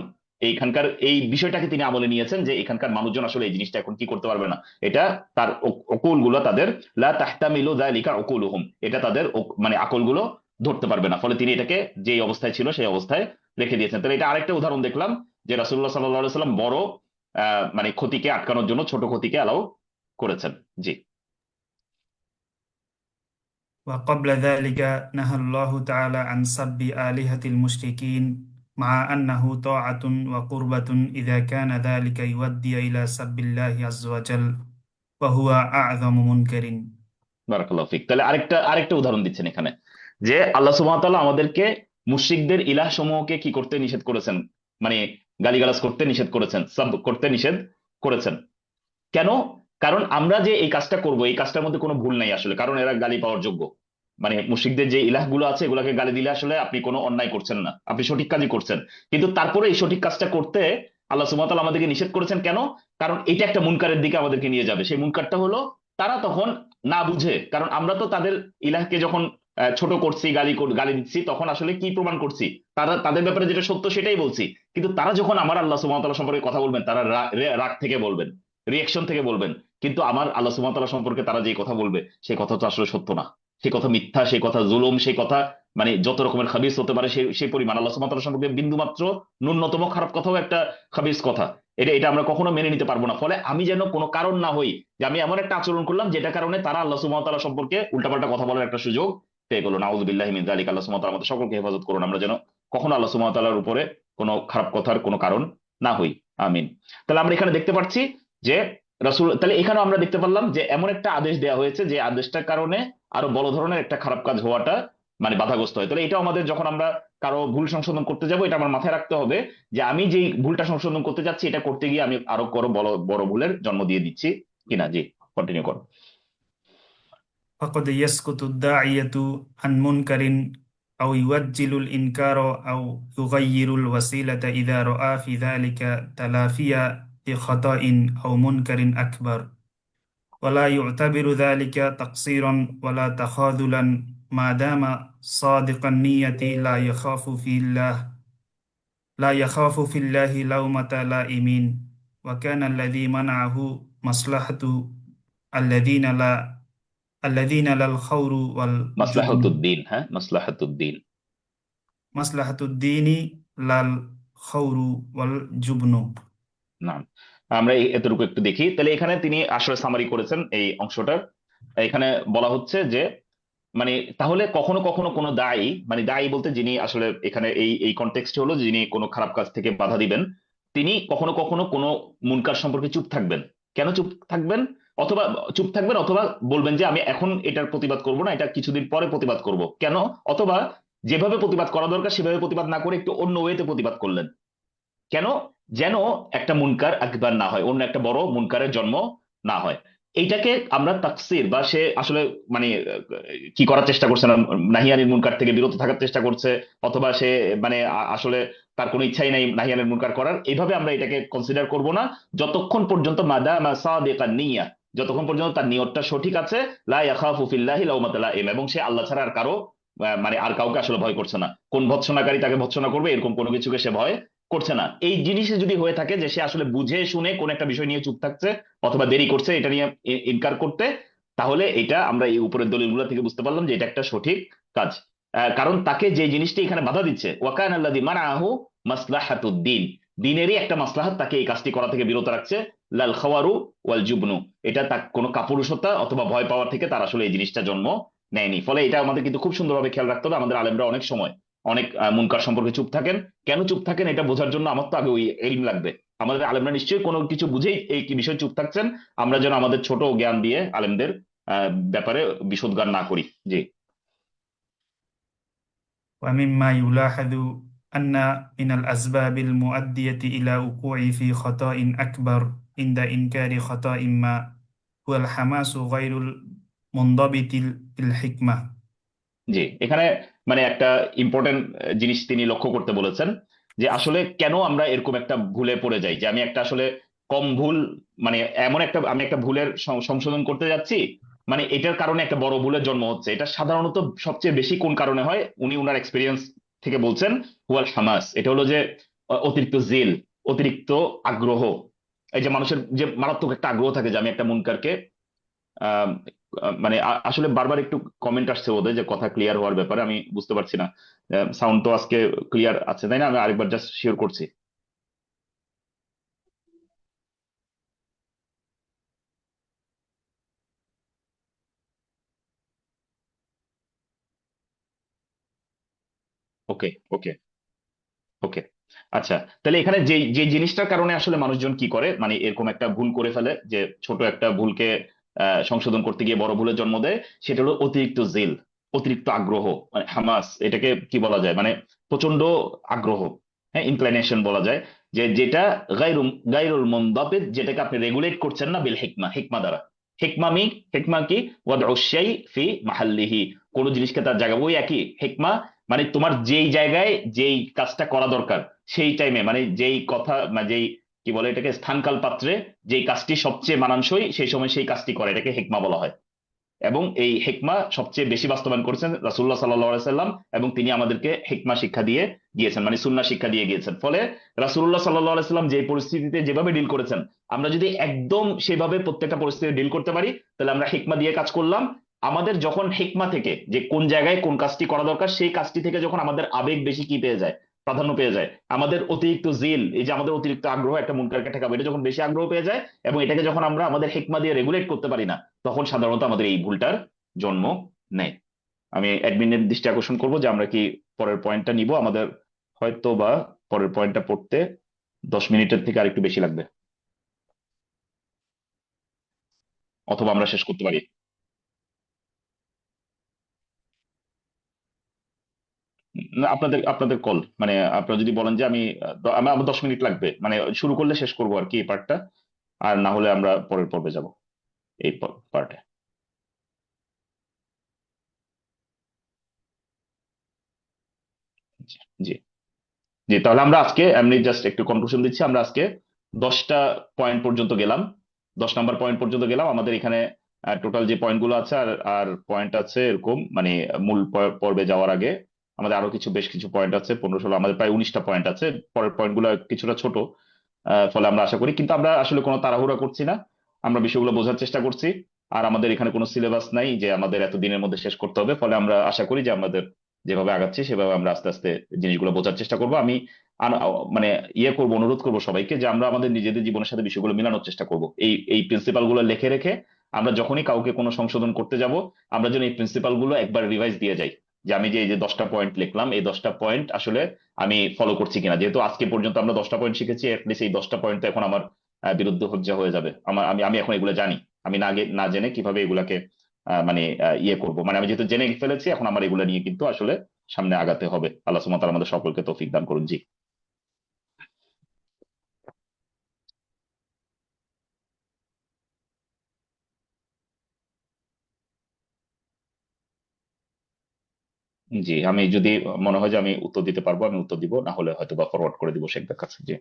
এইখানকার এই বিষয়টাকে তিনি আমলে নিয়েছেন যে এখানকার মানুষজন আসলে এই জিনিসটা এখন কি করতে পারবে না, এটা তার অকুল গুলো তাদের লা তাহতামিলু যালিকা উকুলুহুম, এটা তাদের মানে আকল গুলো ধরতে পারবে না। ফলে তিনি এটাকে যেই অবস্থায় ছিল সেই অবস্থায় রেখে দিয়েছেন। তাহলে এটা আরেকটা উদাহরণ দেখলাম যে রাসূলুল্লাহ সাল্লাল্লাহু আলাইহি সাল্লাম বড় মানে ক্ষতিকে আটকানোর জন্য ছোট ক্ষতিকে অ্যালাউ করেছেন। জি। وقبل ذلك نهى الله تعالى عن سب آلهة المشركين مع أنه طاعة وقربة إذا كان ذلك يؤدي إلى سب الله عز وجل وهو أعظم منكر. বারাকাল্লাহু ফিক। তাহলে আরেকটা আরেকটা উদাহরণ দিচ্ছেন এখানে, যে আল্লাহ সুবহানাহু ওয়া তাআলা আমাদেরকে মুশরিকদের ইলাহ সমূহকে কি করতে নিষেধ করেছেন, মানে গালিগালাজ করতে নিষেধ করেছেন, সাব করতে নিষেধ করেছেন। কেন? কারণ আমরা যে এই কাজটা করব, এই কাজটার মধ্যে কোনো ভুল নাই আসলে, কারণ এরা গালি পাওয়ার যোগ্য। মানে মুশরিকদের যে ইলাহ গুলো আছে এগুলাকে গালি দিলে আসলে আপনি কোনো অন্যায় করছেন না, আপনি সঠিক কাজই করছেন। কিন্তু তারপরে এই সঠিক কাজটা করতে আল্লাহ সুবহানাহু ওয়া তাআলা আমাদেরকে নিষেধ করেছেন কেন? কারণ এটা একটা মুনকারের দিকে আমাদেরকে নিয়ে যাবে। সেই মুনকারটা হলো তারা তখন না বুঝে, কারণ আমরা তো তাদের ইলাহকে যখন ছোট করছি, গালি দিচ্ছি, তখন আসলে কি প্রমাণ করছি? তারা তাদের ব্যাপারে যেটা সত্য সেটাই বলছি। কিন্তু তারা যখন আমার আল্লাহ সুবহানাহু ওয়া তাআলা সম্পর্কে কথা বলবেন, তারা রাগ থেকে বলবেন, রিয়েকশন থেকে বলবেন। কিন্তু আমার আল্লাহ সুবহানাহু ওয়া তাআলা সম্পর্কে তারা যে কথা বলবে সেই কথা তো আসলে সত্য না, সেই কথা মিথ্যা, সেই কথা জুলুম, সেই কথা মানে যত রকমের খাবিস হতে পারে সেই সেই পরিমাণ আল্লাহ সুবহানাহু ওয়া তাআলা সম্পর্কে বিন্দু মাত্র ন্যূনতম খারাপ কথাও একটা খাবিস কথা। এটা এটা আমরা কখনো মেনে নিতে পারবো না। ফলে আমি যেন কোনো কারণ না হই যে আমি এমন একটা আচরণ করলাম যেটা কারণে তারা আল্লাহ সুবহানাহু ওয়া তাআলা সম্পর্কে উল্টাপাল্টা কথা বলার একটা সুযোগ পেয়ে গেল। নাউযু বিল্লাহি মিন যালিক। আল্লাহ সুবহানাহু ওয়া তাআলা আমাদের সকলকে হেফাজত করুন, আমরা যেন কখনো আল্লাহ সুবহানাহু ওয়া তাআলার উপরে কোনো খারাপ কথার কোনো কারণ না হই। আমিন। তাহলে আমরা এখানে দেখতে পাচ্ছি যে রাসূল, তাহলে এখানেও আমরা দেখতে পারলাম যে এমন একটা আদেশ দেওয়া হয়েছে যে আদেশটার কারণে আরো বড় ধরনের একটা খারাপ কাজ হওয়াটা মানে বাধাগ্রস্ত হয়। তাহলে এটা আমাদের যখন আমরা কারো ভুল সংশোধন করতে যাব, এটা আমার মাথায় রাখতে হবে যে আমি যেই ভুলটা সংশোধন করতে যাচ্ছি এটা করতে গিয়ে আমি আরো বড় বড় বড় ভুলের জন্ম দিয়ে দিচ্ছি কিনা। জি, কন্টিনিউ করো। فقد يسكت الداعية عن منكر أو يوجل الإنكار أو يغير الوسيلة إذا رأى في ذلك تلافيا لخطأ أو منكر أكبر، ولا يعتبر ذلك تقصيرا ولا تخاذلا ما دام صادق النية لا يخاف في الله لومة لائم. وكان الذي منعه مصلحة الذين لا الخور والجبن মাসলাহাতুদ্দিন, হ্যাঁ মাসলাহাতুদ্দিন। مصلحة الدين لا الخور والجبن. না, আমরা এতটুকু একটু দেখি। তাহলে এখানে তিনি আসলে সামারি করেছেন এই অংশটার। এখানে বলা হচ্ছে যে মানে তাহলে কখনো কখনো কোনো দায়ী, মানে দায়ী বলতে যিনি আসলে এখানে এই এই কনটেক্সট হলো যিনি কোনো খারাপ কাজ থেকে বাধা দিবেন, তিনি কখনো কখনো কোনো মুনকার সম্পর্কে চুপ থাকবেন। কেন চুপ থাকবেন? অথবা চুপ থাকবেন অথবা বলবেন যে আমি এখন এটার প্রতিবাদ করব না, এটা কিছুদিন পরে প্রতিবাদ করব। কেন? অথবা যেভাবে প্রতিবাদ করা দরকার সেভাবে প্রতিবাদ না করে একটু অন্য ওয়েতে প্রতিবাদ করলেন। কেন? যেন একটা মুনকার আকবার না হয়, অন্য একটা বড় মুনকারের জন্ম না হয়। এইটাকে আমরা তাকসির বা সে আসলে মানে কি করার চেষ্টা করছে না, নাহিয়ানির মুনকার থেকে বিরত থাকার চেষ্টা করছে, অথবা সে মানে আসলে তার কোনো ইচ্ছাই নাই নাহিয়ানের মুনকার করার, এইভাবে আমরা এটাকে কনসিডার করব না যতক্ষণ পর্যন্ত মাদামা সাদিকান নিয়া, যতক্ষণ পর্যন্ত তার নিয়তটা সঠিক আছে, লা ইয়াখাফু ফিল্লাহি লাউমাতা লাইম, এবং সে আল্লাহ ছাড়া আর কারো মানে আর কাউকে আসলে ভয় করছে না, কোন ভৎসনাকারী তাকে ভৎসনা করবে এরকম কোনো কিছুকে সে ভয় করছে না। এই জিনিসে যদি হয়ে থাকে যে সে আসলে বুঝে শুনে কোন একটা বিষয় নিয়ে চুপ থাকছে অথবা দেরি করছে এটা নিয়ে ইনকার করতে, তাহলে এটা আমরা এই উপরের দলিলগুলো থেকে বুঝতে পারলাম যে এটা একটা সঠিক কাজ। কারণ তাকে যে জিনিসটি এখানে বাধা দিচ্ছে, ওয়াকান আল্লাযী মানাআহু মাসলাহাতুদ্দিন, দিনেরই একটা মাসলাহাত তাকে এই কাজটি করা থেকে বিরত রাখছে। লাল খাওয়ারু ওয়াল জুবনু, এটা তার কোনো কাপুরুষতা অথবা ভয় পাওয়ার থেকে তার আসলে এই জিনিসটা জন্ম নেয়নি। ফলে এটা আমাদের কিন্তু খুব সুন্দরভাবে খেয়াল রাখতে হবে। আমাদের আলেমরা অনেক সময় অনেক মুনকার সম্পর্কে চুপ থাকেন। কেন চুপ থাকেন এটা বোঝার জন্য আমার তো আগে ওই এলম লাগবে। আমাদের আলেমরা নিশ্চয়ই কোনো কিছু বুঝেই এই কি বিষয় চুপ থাকছেন। আমরা যেন আমাদের ছোট জ্ঞান দিয়ে আলেমদের ব্যাপারে বিশদ জ্ঞান না করি। জি। ومما يلاحظ أن من الأسباب المؤدية إلى وقوع في خطأ أكبر عند إنكار خطأ ما هو الحماس غير المنضبط بالحكمة. জি, এখানে মানে একটা ইম্পর্টেন্ট জিনিস তিনি লক্ষ্য করতে বলেছেন, যে আসলে কেন আমরা এরকম একটা ভুলে পড়ে যাই, যে আমি একটা আসলে কম ভুল, মানে এমন একটা আমি একটা ভুলের সংশোধন করতে যাচ্ছি, মানে এটার কারণে একটা বড় ভুলের জন্ম হচ্ছে। এটা সাধারণত সবচেয়ে বেশি কোন কারণে হয় উনি উনার এক্সপিরিয়েন্স থেকে বলছেন, হুয়াল হামাস, এটা হলো যে অতিরিক্ত জেল, অতিরিক্ত আগ্রহ। এই যে মানুষের যে মারাত্মক একটা আগ্রহ থাকে যে আমি একটা মুনকারকে আহ, মানে আসলে বারবার একটু কমেন্ট আসছে ওদের যে কথা ক্লিয়ার হওয়ার ব্যাপারে, আমি বুঝতে পারছি না। সাউন্ড তো আজকে ক্লিয়ার আছে তাই না? আমি আরেকবার জাস্ট শিওর করছি। ওকে, ওকে, ওকে। আচ্ছা, তাহলে এখানে যে যে জিনিসটার কারণে আসলে মানুষজন কি করে, মানে এরকম একটা ভুল করে ফেলে, যে ছোট একটা ভুলকে সংশোধন করতে গিয়ে বড় ভুলের জন্ম দেয়, সেটা হলো অতিরিক্ত জেল, অতিরিক্ত আগ্রহ, মানে হামাস, এটাকে কি বলা যায়, মানে প্রচন্ড আগ্রহ, হ্যাঁ, ইনক্লাইনেশন বলা যায়। যে যেটা গায়রুল মুনদাবিত, যেটাকে আপনি রেগুলেট করছেন না বিল হিকমা, হিকমা দ্বারা। হিকমা কি? ওয়াদউ শাই ফি মাহাল্লিহি, কোন জিনিসকে তার জায়গা, ওই একই হিকমা, মানে তোমার যেই জায়গায় যেই কাজটা করা দরকার সেই টাইমে, মানে যেই কথা, মানে যেই কি বলে এটাকে, স্থানকাল পাত্রে যেই কাজটি সবচেয়ে মানানসই সেই সময় সেই কাজটি করে, এটাকে হেকমা বলা হয়। এবং এই হেকমা সবচেয়ে বেশি বাস্তবায়ন করেছেন রাসূলুল্লাহ সাল্লাল্লাহু আলাইহি সাল্লাম, এবং তিনি আমাদেরকে হেকমা শিক্ষা দিয়ে গিয়েছেন, মানে সুন্নাহ শিক্ষা দিয়ে গিয়েছেন। ফলে রাসূলুল্লাহ সাল্লাল্লাহু আলাইহি সাল্লাম যে পরিস্থিতিতে যেভাবে ডিল করেছেন, আমরা যদি একদম সেভাবে প্রত্যেকটা পরিস্থিতি ডিল করতে পারি, তাহলে আমরা হেকমা দিয়ে কাজ করলাম। আমাদের যখন হেকমা থেকে, যে কোন জায়গায় কোন কাজটি করা দরকার সেই কাজটি থেকে যখন আমাদের আবেগ বেশি কি পেয়ে যায়, প্রাধান্য পেয়ে যায়, আমাদের অতিরিক্ত জিল, এই যে আমাদের অতিরিক্ত আগ্রহ একটা মুনকারকে ঠেকাবো, এটা যখন বেশি আগ্রহ পেয়ে যায়, এবং এটাকে যখন আমরা আমাদের হেকমা দিয়ে রেগুলেট করতে পারি না, তখন সাধারণত আমাদের এই ভুলটার জন্ম নেয়। আমি অ্যাডমিনের দৃষ্টি আকর্ষণ করবো যে আমরা কি পরের পয়েন্টটা নিব। আমাদের হয়তো বা পরের পয়েন্টটা পড়তে 10 মিনিটের থেকে আরেকটু বেশি লাগবে, অথবা আমরা শেষ করতে পারি। না, আপনাদের আপনাদের কল, মানে আপনারা যদি বলেন যে আমার আমার 10 মিনিট লাগবে, মানে শুরু করলে শেষ করবো আর কি এই পার্টটা, আর না হলে আমরা পরের পর্বে যাব এই পার্টে। জি, জি, তাহলে আমরা আজকে এমনি জাস্ট একটু কনক্লুশন দিচ্ছি। আমরা আজকে 10টা পয়েন্ট পর্যন্ত গেলাম, 10 নাম্বার পয়েন্ট পর্যন্ত গেলাম। আমাদের এখানে টোটাল যে পয়েন্ট গুলো আছে, আর পয়েন্ট আছে এরকম, মানে মূল পর্বে যাওয়ার আগে আমাদের আরো বেশ কিছু পয়েন্ট আছে, 15-16, আমাদের প্রায় 19টা পয়েন্ট আছে। পরের পয়েন্ট গুলো কিছুটা ছোট। ফলে আমরা আশা করি, কিন্তু আমরা আসলে কোনো তাড়াহুড়া করছি না, আমরা বিষয়গুলো বোঝার চেষ্টা করছি। আর আমাদের এখানে কোনো সিলেবাস নাই যে আমাদের এত দিনের মধ্যে শেষ করতে হবে। ফলে আমরা আশা করি যে আমাদের যেভাবে আগাচ্ছি সেভাবে আমরা আস্তে আস্তে জিনিসগুলো বোঝার চেষ্টা করব। আমি মানে করব, অনুরোধ করব সবাইকে যে আমরা আমাদের নিজেদের জীবনের সাথে বিষয়গুলো মেলানোর চেষ্টা করব, এই প্রিন্সিপাল গুলো লিখে রেখে আমরা যখনই কাউকে কোনো সংশোধন করতে যাব, আমরা যেন এই প্রিন্সিপাল গুলো একবার রিভাইজ দিয়ে যাই, যে আমি যে এই যে 10টা পয়েন্ট লিখলাম, এই 10টা পয়েন্ট আসলে আমি ফলো করছি কিনা। যেহেতু আজকে পর্যন্ত আমরা 10টা পয়েন্ট শিখেছি, অ্যাটলিস্ট এই 10টা পয়েন্ট এখন আমার বিরুদ্ধে হজ্জা হয়ে যাবে। আমি আমি এখন এগুলো জানি। আমি না জেনে কিভাবে এগুলাকে মানে করব, মানে আমি যেহেতু জেনে ফেলেছি, এখন আমার এগুলো নিয়ে কিন্তু আসলে সামনে আগাতে হবে। আল্লাহ সুবহানাহু ওয়া তাআলা আমাদের সকলকে তৌফিক দান করুন। জি। জি, আমি যদি মনে হয় যে আমি উত্তর দিতে পারবো আমি উত্তর দিব, না হলে হয়তো বা ফরওয়ার্ড করে দিব শেখদের কাছে। জি।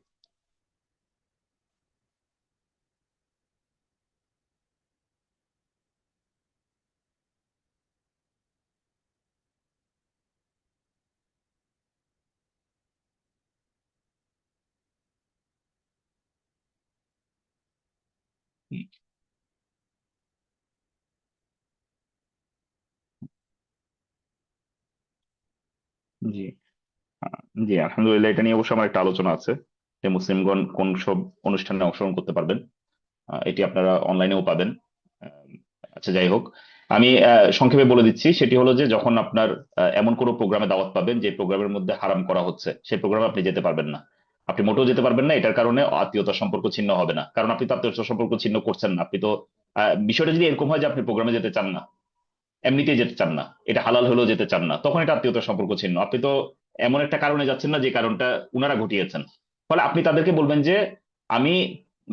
জি। আহ, জি, আলহামদুলিল্লাহ, এটা নিয়ে অবশ্য আমার একটা আলোচনা আছে যে মুসলিমগণ কোন সব অনুষ্ঠানে অংশগ্রহণ করতে পারবেন। এটি আপনারা অনলাইনেও পাবেন। আহ, আচ্ছা, যাই হোক, আমি সংক্ষেপে বলে দিচ্ছি। সেটি হলো যে যখন আপনার এমন কোনো প্রোগ্রামে দাওয়াত পাবেন যে প্রোগ্রামের মধ্যে হারাম করা হচ্ছে, সেই প্রোগ্রামে আপনি যেতে পারবেন না। আপনি মোটেও যেতে পারবেন না। এটার কারণে আত্মীয়তার সম্পর্ক ছিন্ন হবে না, কারণ আপনি তো আত্মীয়তার সম্পর্ক ছিন্ন করছেন না। আপনি তো বিষয়টা যদি এরকম হয় যে আপনি প্রোগ্রামে যেতে চান না, এমনিতেই যেতে চান না, এটা হালাল হলেও যেতে চান না, তখন এটা আত্মীয়তার সম্পর্ক ছিন্ন। আপনি তো এমন একটা কারণে যাচ্ছেন না যে কারণটা উনারা ঘটিয়েছেন। ফলে আপনি তাদেরকে বলবেন যে আমি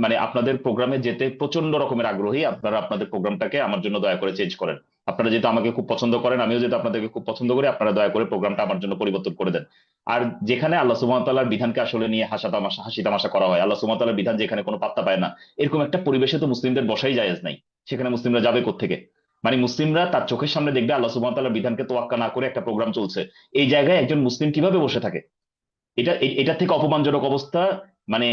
মানে আপনাদের প্রোগ্রামে যেতে প্রচন্ড রকমের আগ্রহী, আপনারা আপনাদের প্রোগ্রামটাকে আমার জন্য দয়া করে চেঞ্জ করেন। আপনারা যেহেতু আমাকে খুব পছন্দ করেন, আমিও যেহেতু আপনাদেরকে খুব পছন্দ করি, আপনারা দয়া করে প্রোগ্রামটা আমার জন্য পরিবর্তন করে দেন। আর যেখানে আল্লাহ সুবহানাহু ওয়া তাআলার বিধানকে আসলে নিয়ে হাসি তামাশা করা হয়, আল্লাহ সুবহানাহু ওয়া তাআলার বিধান যেখানে কোনো পাত্তা পায় না, এরকম একটা পরিবেশে তো মুসলিমদের বসাই জায়েজ নাই। সেখানে মুসলিমরা যাবে কোত্থেকে? মানে মুসলিমরা তার চোখের সামনে দেখবে আল্লাহ সুবহানাহু ওয়া তাআলার বিধানকে তোয়াক্কা না করে একটা প্রোগ্রাম চলছে, এই জায়গায় একজন মুসলিম কিভাবে বসে থাকে? এটা থেকে অপমানজনক অবস্থা, মানে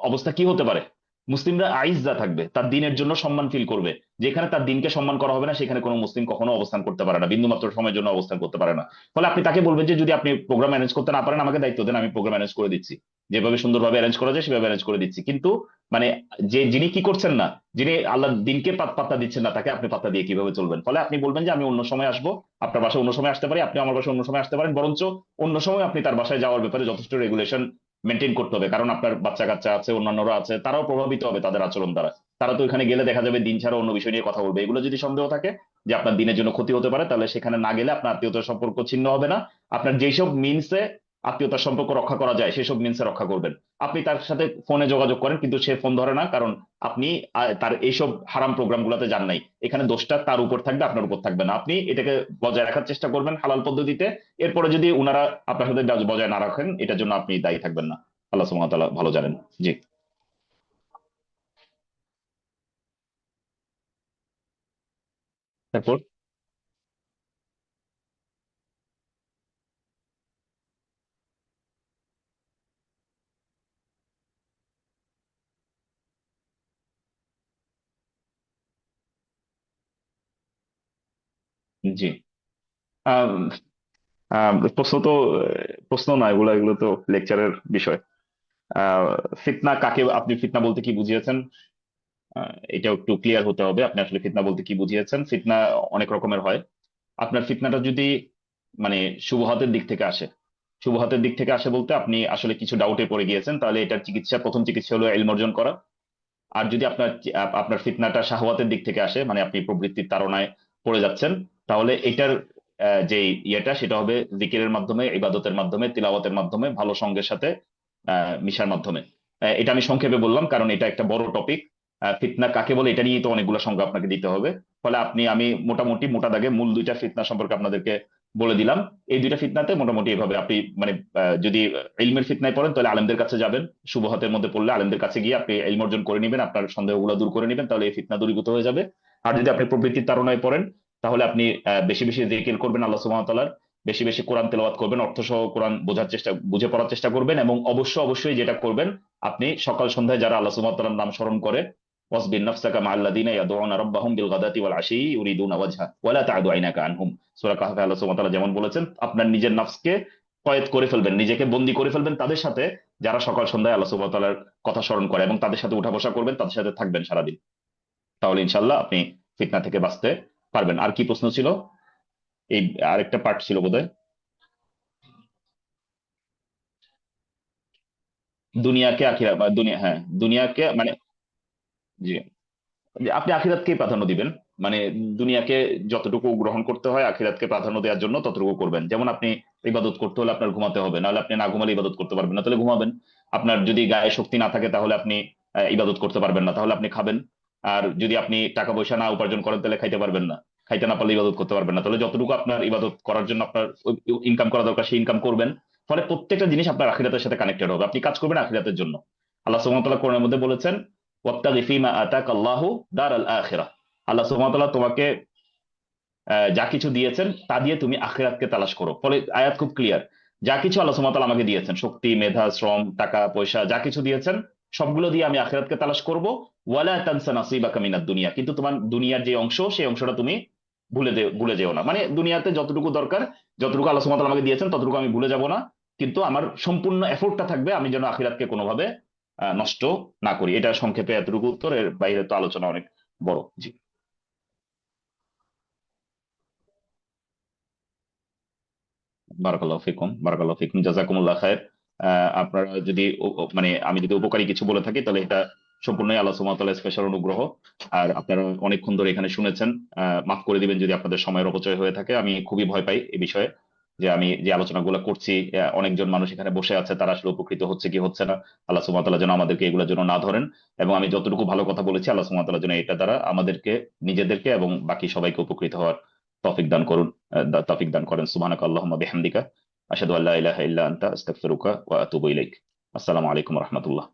অবস্থা কি হতে পারে? মুসলিমরা আইজ্জা থাকবে, তার দিনের জন্য সম্মান ফিল করবে। যেখানে তার দিনকে সম্মান করা হবে না, সেখানে কোনো মুসলিম কখনো অবস্থান করতে পারে না, বিন্দুমাত্র সময়ের জন্য অবস্থান করতে পারে না। ফলে আপনি তাকে বলবেন যে যদি আপনি প্রোগ্রাম ম্যানেজ করতে না পারেন, আমাকে দায়িত্ব দেন, আমি প্রোগ্রাম ম্যানেজ করে দিচ্ছি। যেভাবে সুন্দরভাবে অ্যারেঞ্জ করা যায় সেভাবে অ্যারেঞ্জ করে দিচ্ছি। কিন্তু মানে যিনি কি করছেন না, যিনি আল্লাহর দিনকে পাত্তা দিচ্ছেন না, তাকে আপনি পাত্তা দিয়ে কিভাবে চলবেন? ফলে আপনি বলবেন যে আমি অন্য সময় আসবো, আপনার বাসায় অন্য সময় আসতে পারি, আপনি আমার বাসায় অন্য সময় আসতে পারেন, বরঞ্চ অন্য সময় আপনি তার বাসায় যাওয়ার ব্যাপারে যথেষ্ট রেগুলেশন মেনটেন করতে হবে। কারণ আপনার বাচ্চা কাচ্চা আছে, অন্যান্যরা আছে, তারাও প্রভাবিত হবে তাদের আচরণ দ্বারা। তারা তো এখানে গেলে দেখা যাবে দিন ছাড়া অন্য বিষয় নিয়ে কথা বলবে। এগুলো যদি সন্দেহ থাকে যে আপনার দিনের জন্য ক্ষতি হতে পারে, তাহলে সেখানে না গেলে আপনার আত্মীয়তার সম্পর্ক ছিন্ন হবে না। আপনার যেসব মিনসে আত্মীয়তার সম্পর্ক রক্ষা করা যায় সেসব মিনসে রক্ষা করবেন। আপনি তার সাথে ফোনে যোগাযোগ করেন, কিন্তু সে ফোন ধরে না, কারণ আপনি তার এইসব হারাম প্রোগ্রাম গুলাতে যান নাই। এখানে দোষটা তার উপর থাকবে, আপনার উপর থাকবে না। আপনি এটাকে বজায় রাখার চেষ্টা করবেন হালাল পদ্ধতিতে। এরপরে যদি উনারা আপনার সাথে বজায় না রাখেন, এটার জন্য আপনি দায়ী থাকবেন না। আল্লাহ সুবহানাহু ওয়া তাআলা ভালো জানেন। জি। তারপর। জি। আম, প্রশ্ন তো প্রশ্ন না, এগুলো তো লেকচারের বিষয়। আহ, ফিতনা কাকে, আপনি ফিতনা বলতে কি বুঝিয়েছেন? এটাও একটু ক্লিয়ার হতে হবে। আপনি আসলে ফিতনা বলতে কি বুঝিয়েছেন? ফিতনা অনেক রকমের হয়। আপনার ফিতনাটা যদি মানে শুবহাতের দিক থেকে আসে, শুবহাতের দিক থেকে আসে বলতে আপনি আসলে কিছু ডাউটে পড়ে গিয়েছেন, তাহলে এটার চিকিৎসা, প্রথম চিকিৎসা হলো ইলম অর্জন করা। আর যদি আপনার ফিতনাটা শাহওয়াতের দিক থেকে আসে, মানে আপনি প্রবৃত্তির তাড়নায় পড়ে যাচ্ছেন, তাহলে এটার যে ইয়েটা সেটা হবে জিকিরের মাধ্যমে, ইবাদতের মাধ্যমে, তিলাওয়াতের মাধ্যমে, ভালো সঙ্গের সাথে মিশার মাধ্যমে। এটা আমি সংক্ষেপে বললাম কারণ এটা একটা বড় টপিক। ফিতনা কাকে বলে এটা নিয়ে তো অনেকগুলো সংজ্ঞা আপনাকে দিতে হবে। ফলে আমি মোটামুটি মোটা দাগে মূল দুইটা ফিতনা সম্পর্কে আপনাদেরকে বলে দিলাম। এই দুইটা ফিতনাতে মোটামুটি এভাবে আপনি মানে যদি ইলমের ফিতনায় পড়েন তাহলে আলেমদের কাছে যাবেন। শুবহাতের মধ্যে পড়লে আলেমদের কাছে গিয়ে আপনি ইলম অর্জন করে নেবেন, আপনার সন্দেহগুলো দূর করে নেবেন, তাহলে এই ফিতনা দূরীভূত হয়ে যাবে। আর যদি আপনি প্রবৃত্তির তাড়নায় পড়েন, তাহলে আপনি বেশি বেশি জিকির করবেন আল্লাহ সুবহানাহু ওয়া তাআলার, বেশি বেশি কোরআন তেলাওয়াত করবেন, অর্থ সহ কোরআন বুঝে পড়ার চেষ্টা করবেন, এবং অবশ্যই যেটা করবেন, আপনি সকাল সন্ধ্যায় যারা আল্লাহ সুবহানাহু ওয়া তাআলার নাম স্মরণ করে, ওয়াসবির নাফসাকা মাআল্লাযীনা ইয়াদউনা রাব্বাহুম বিল গাদাতি ওয়াল আশী ইউরিদুনা ওয়াজহা ওয়ালা তা'দু আইনাকা আনহুম। সূরা কাহফে আল্লাহ সুবহানাহু ওয়া তাআলা যেমন বলেছেন, আপনার নিজের নফসকে কয়েদ করে ফেলবেন, নিজেকে বন্দী করে ফেলবেন তাদের সাথে যারা সকাল সন্ধ্যায় আল্লাহ সুবহানাহু ওয়া তাআলার কথা স্মরণ করে, এবং তাদের সাথে উঠা বসা করবেন, তাদের সাথে থাকবেন সারাদিন। তাহলে ইনশাআল্লাহ আপনি ফিতনা থেকে বাঁচতে পারবেন। আর কি প্রশ্ন ছিল? এই আরেকটা পার্ট ছিল বোধহয়। দুনিয়াকে আখিরা বা দুনিয়া, হ্যাঁ, দুনিয়াকে মানে, জি, যে আপনি আখিরাতকেই প্রাধান্য দিবেন। মানে দুনিয়াকে যতটুকু গ্রহণ করতে হয়, আখিরাতকে প্রাধান্য দেওয়ার জন্য ততটুকু করবেন। যেমন আপনি ইবাদত করতে হলে আপনার ঘুমাতে হবে, নাহলে আপনি না ঘুমালে ইবাদত করতে পারবেন না, তাহলে ঘুমাবেন। আপনার যদি গায়ে শক্তি না থাকে তাহলে আপনি ইবাদত করতে পারবেন না, তাহলে আপনি খাবেন। আর যদি আপনি টাকা পয়সা না উপার্জন করেন তাহলে খাইতে পারবেন না, খাইতে না পারলে ইবাদত করতে পারবেন না। তাহলে যতটুকু আপনার ইবাদত করার জন্য আপনার ইনকাম করা দরকার সেই ইনকাম করবেন। ফলে প্রত্যেকটা জিনিস আপনার আখিরাতের সাথে কানেক্টেড হবে, আপনি কাজ করবেন আখিরাতের জন্য। আল্লাহ সুবহানাহু ওয়া তাআলা কোরআনের মধ্যে বলেছেন, ওয়াবতাগি ফীমা আতাকা আল্লাহু দারাল আখিরাহ। আল্লাহ সুবহানাহু ওয়া তাআলা তোমাকে যা কিছু দিয়েছেন তা দিয়ে তুমি আখিরাতকে তালাশ করো। ফলে আয়াত খুব ক্লিয়ার। যা কিছু আল্লাহ সুবহানাহু ওয়া তাআলা আমাকে দিয়েছেন, শক্তি, মেধা, শ্রম, টাকা পয়সা, যা কিছু দিয়েছেন, সবগুলো দিয়ে আমি আখিরাতকে তালাশ করব। ওয়ালা তানসা নাসিবাকা মিনাদ দুনিয়া, কিন্তু তোমার দুনিয়ার যে অংশ সেই অংশটা তুমি ভুলে যেও না, মানে দুনিয়াতে যতটুকু দরকার, যতটুকু আল্লাহ সুবহানাহু ওয়া তাআলা আমাকে দিয়েছেন ততটুকু আমি ভুলে যাব না, কিন্তু আমার সম্পূর্ণ এফোর্টটা থাকবে আমি যেন আখিরাতকে কোনোভাবে নষ্ট না করি। এটা সংক্ষেপে এতটুকু উত্তর, এর বাইরে তো আলোচনা অনেক বড়। জি। বারাকাল্লাহু ফিকুম, বারাকাল্লাহু ফিকুম, জাযাকুমুল্লাহ খায়ের। আপনারা যদি মানে আমি যদি উপকারী কিছু বলে থাকি তাহলে এটা সম্পূর্ণই আল্লাহ সুবহানাহু ওয়া তাআলার স্পেশাল অনুগ্রহ। আর আপনারা অনেকক্ষণ ধরে এখানে শুনেছেন, মাফ করে দিবেন যদি আপনাদের সময়ের অপচয় হয়ে থাকে। আমি খুবই ভয় পাই এই বিষয়ে, যে আমি যে আলোচনাগুলো করছি, অনেকজন মানুষ এখানে বসে আছে, তারা আসলে উপকৃত হচ্ছে কি হচ্ছে না। আল্লাহ সুবহানাহু ওয়া তাআলা যেন আমাদেরকে এগুলোর জন্য না ধরেন, এবং আমি যতটুকু ভালো কথা বলেছি আল্লাহ সুবহানাহু ওয়া তাআলা যেন এটা দ্বারা আমাদেরকে, নিজেদেরকে এবং বাকি সবাইকে উপকৃত হওয়ার তৌফিক দান করুন। তৌফিক দান করেন। সুবহানাকা আল্লাহুম্মা বিহামদিকা আশহাদু আল্লা ইলাহা ইল্লা আনতা আস্তাগফিরুকা ওয়া আতুবু ইলাইক। আসসালামু আলাইকুম ওয়া রাহমাতুল্লাহ।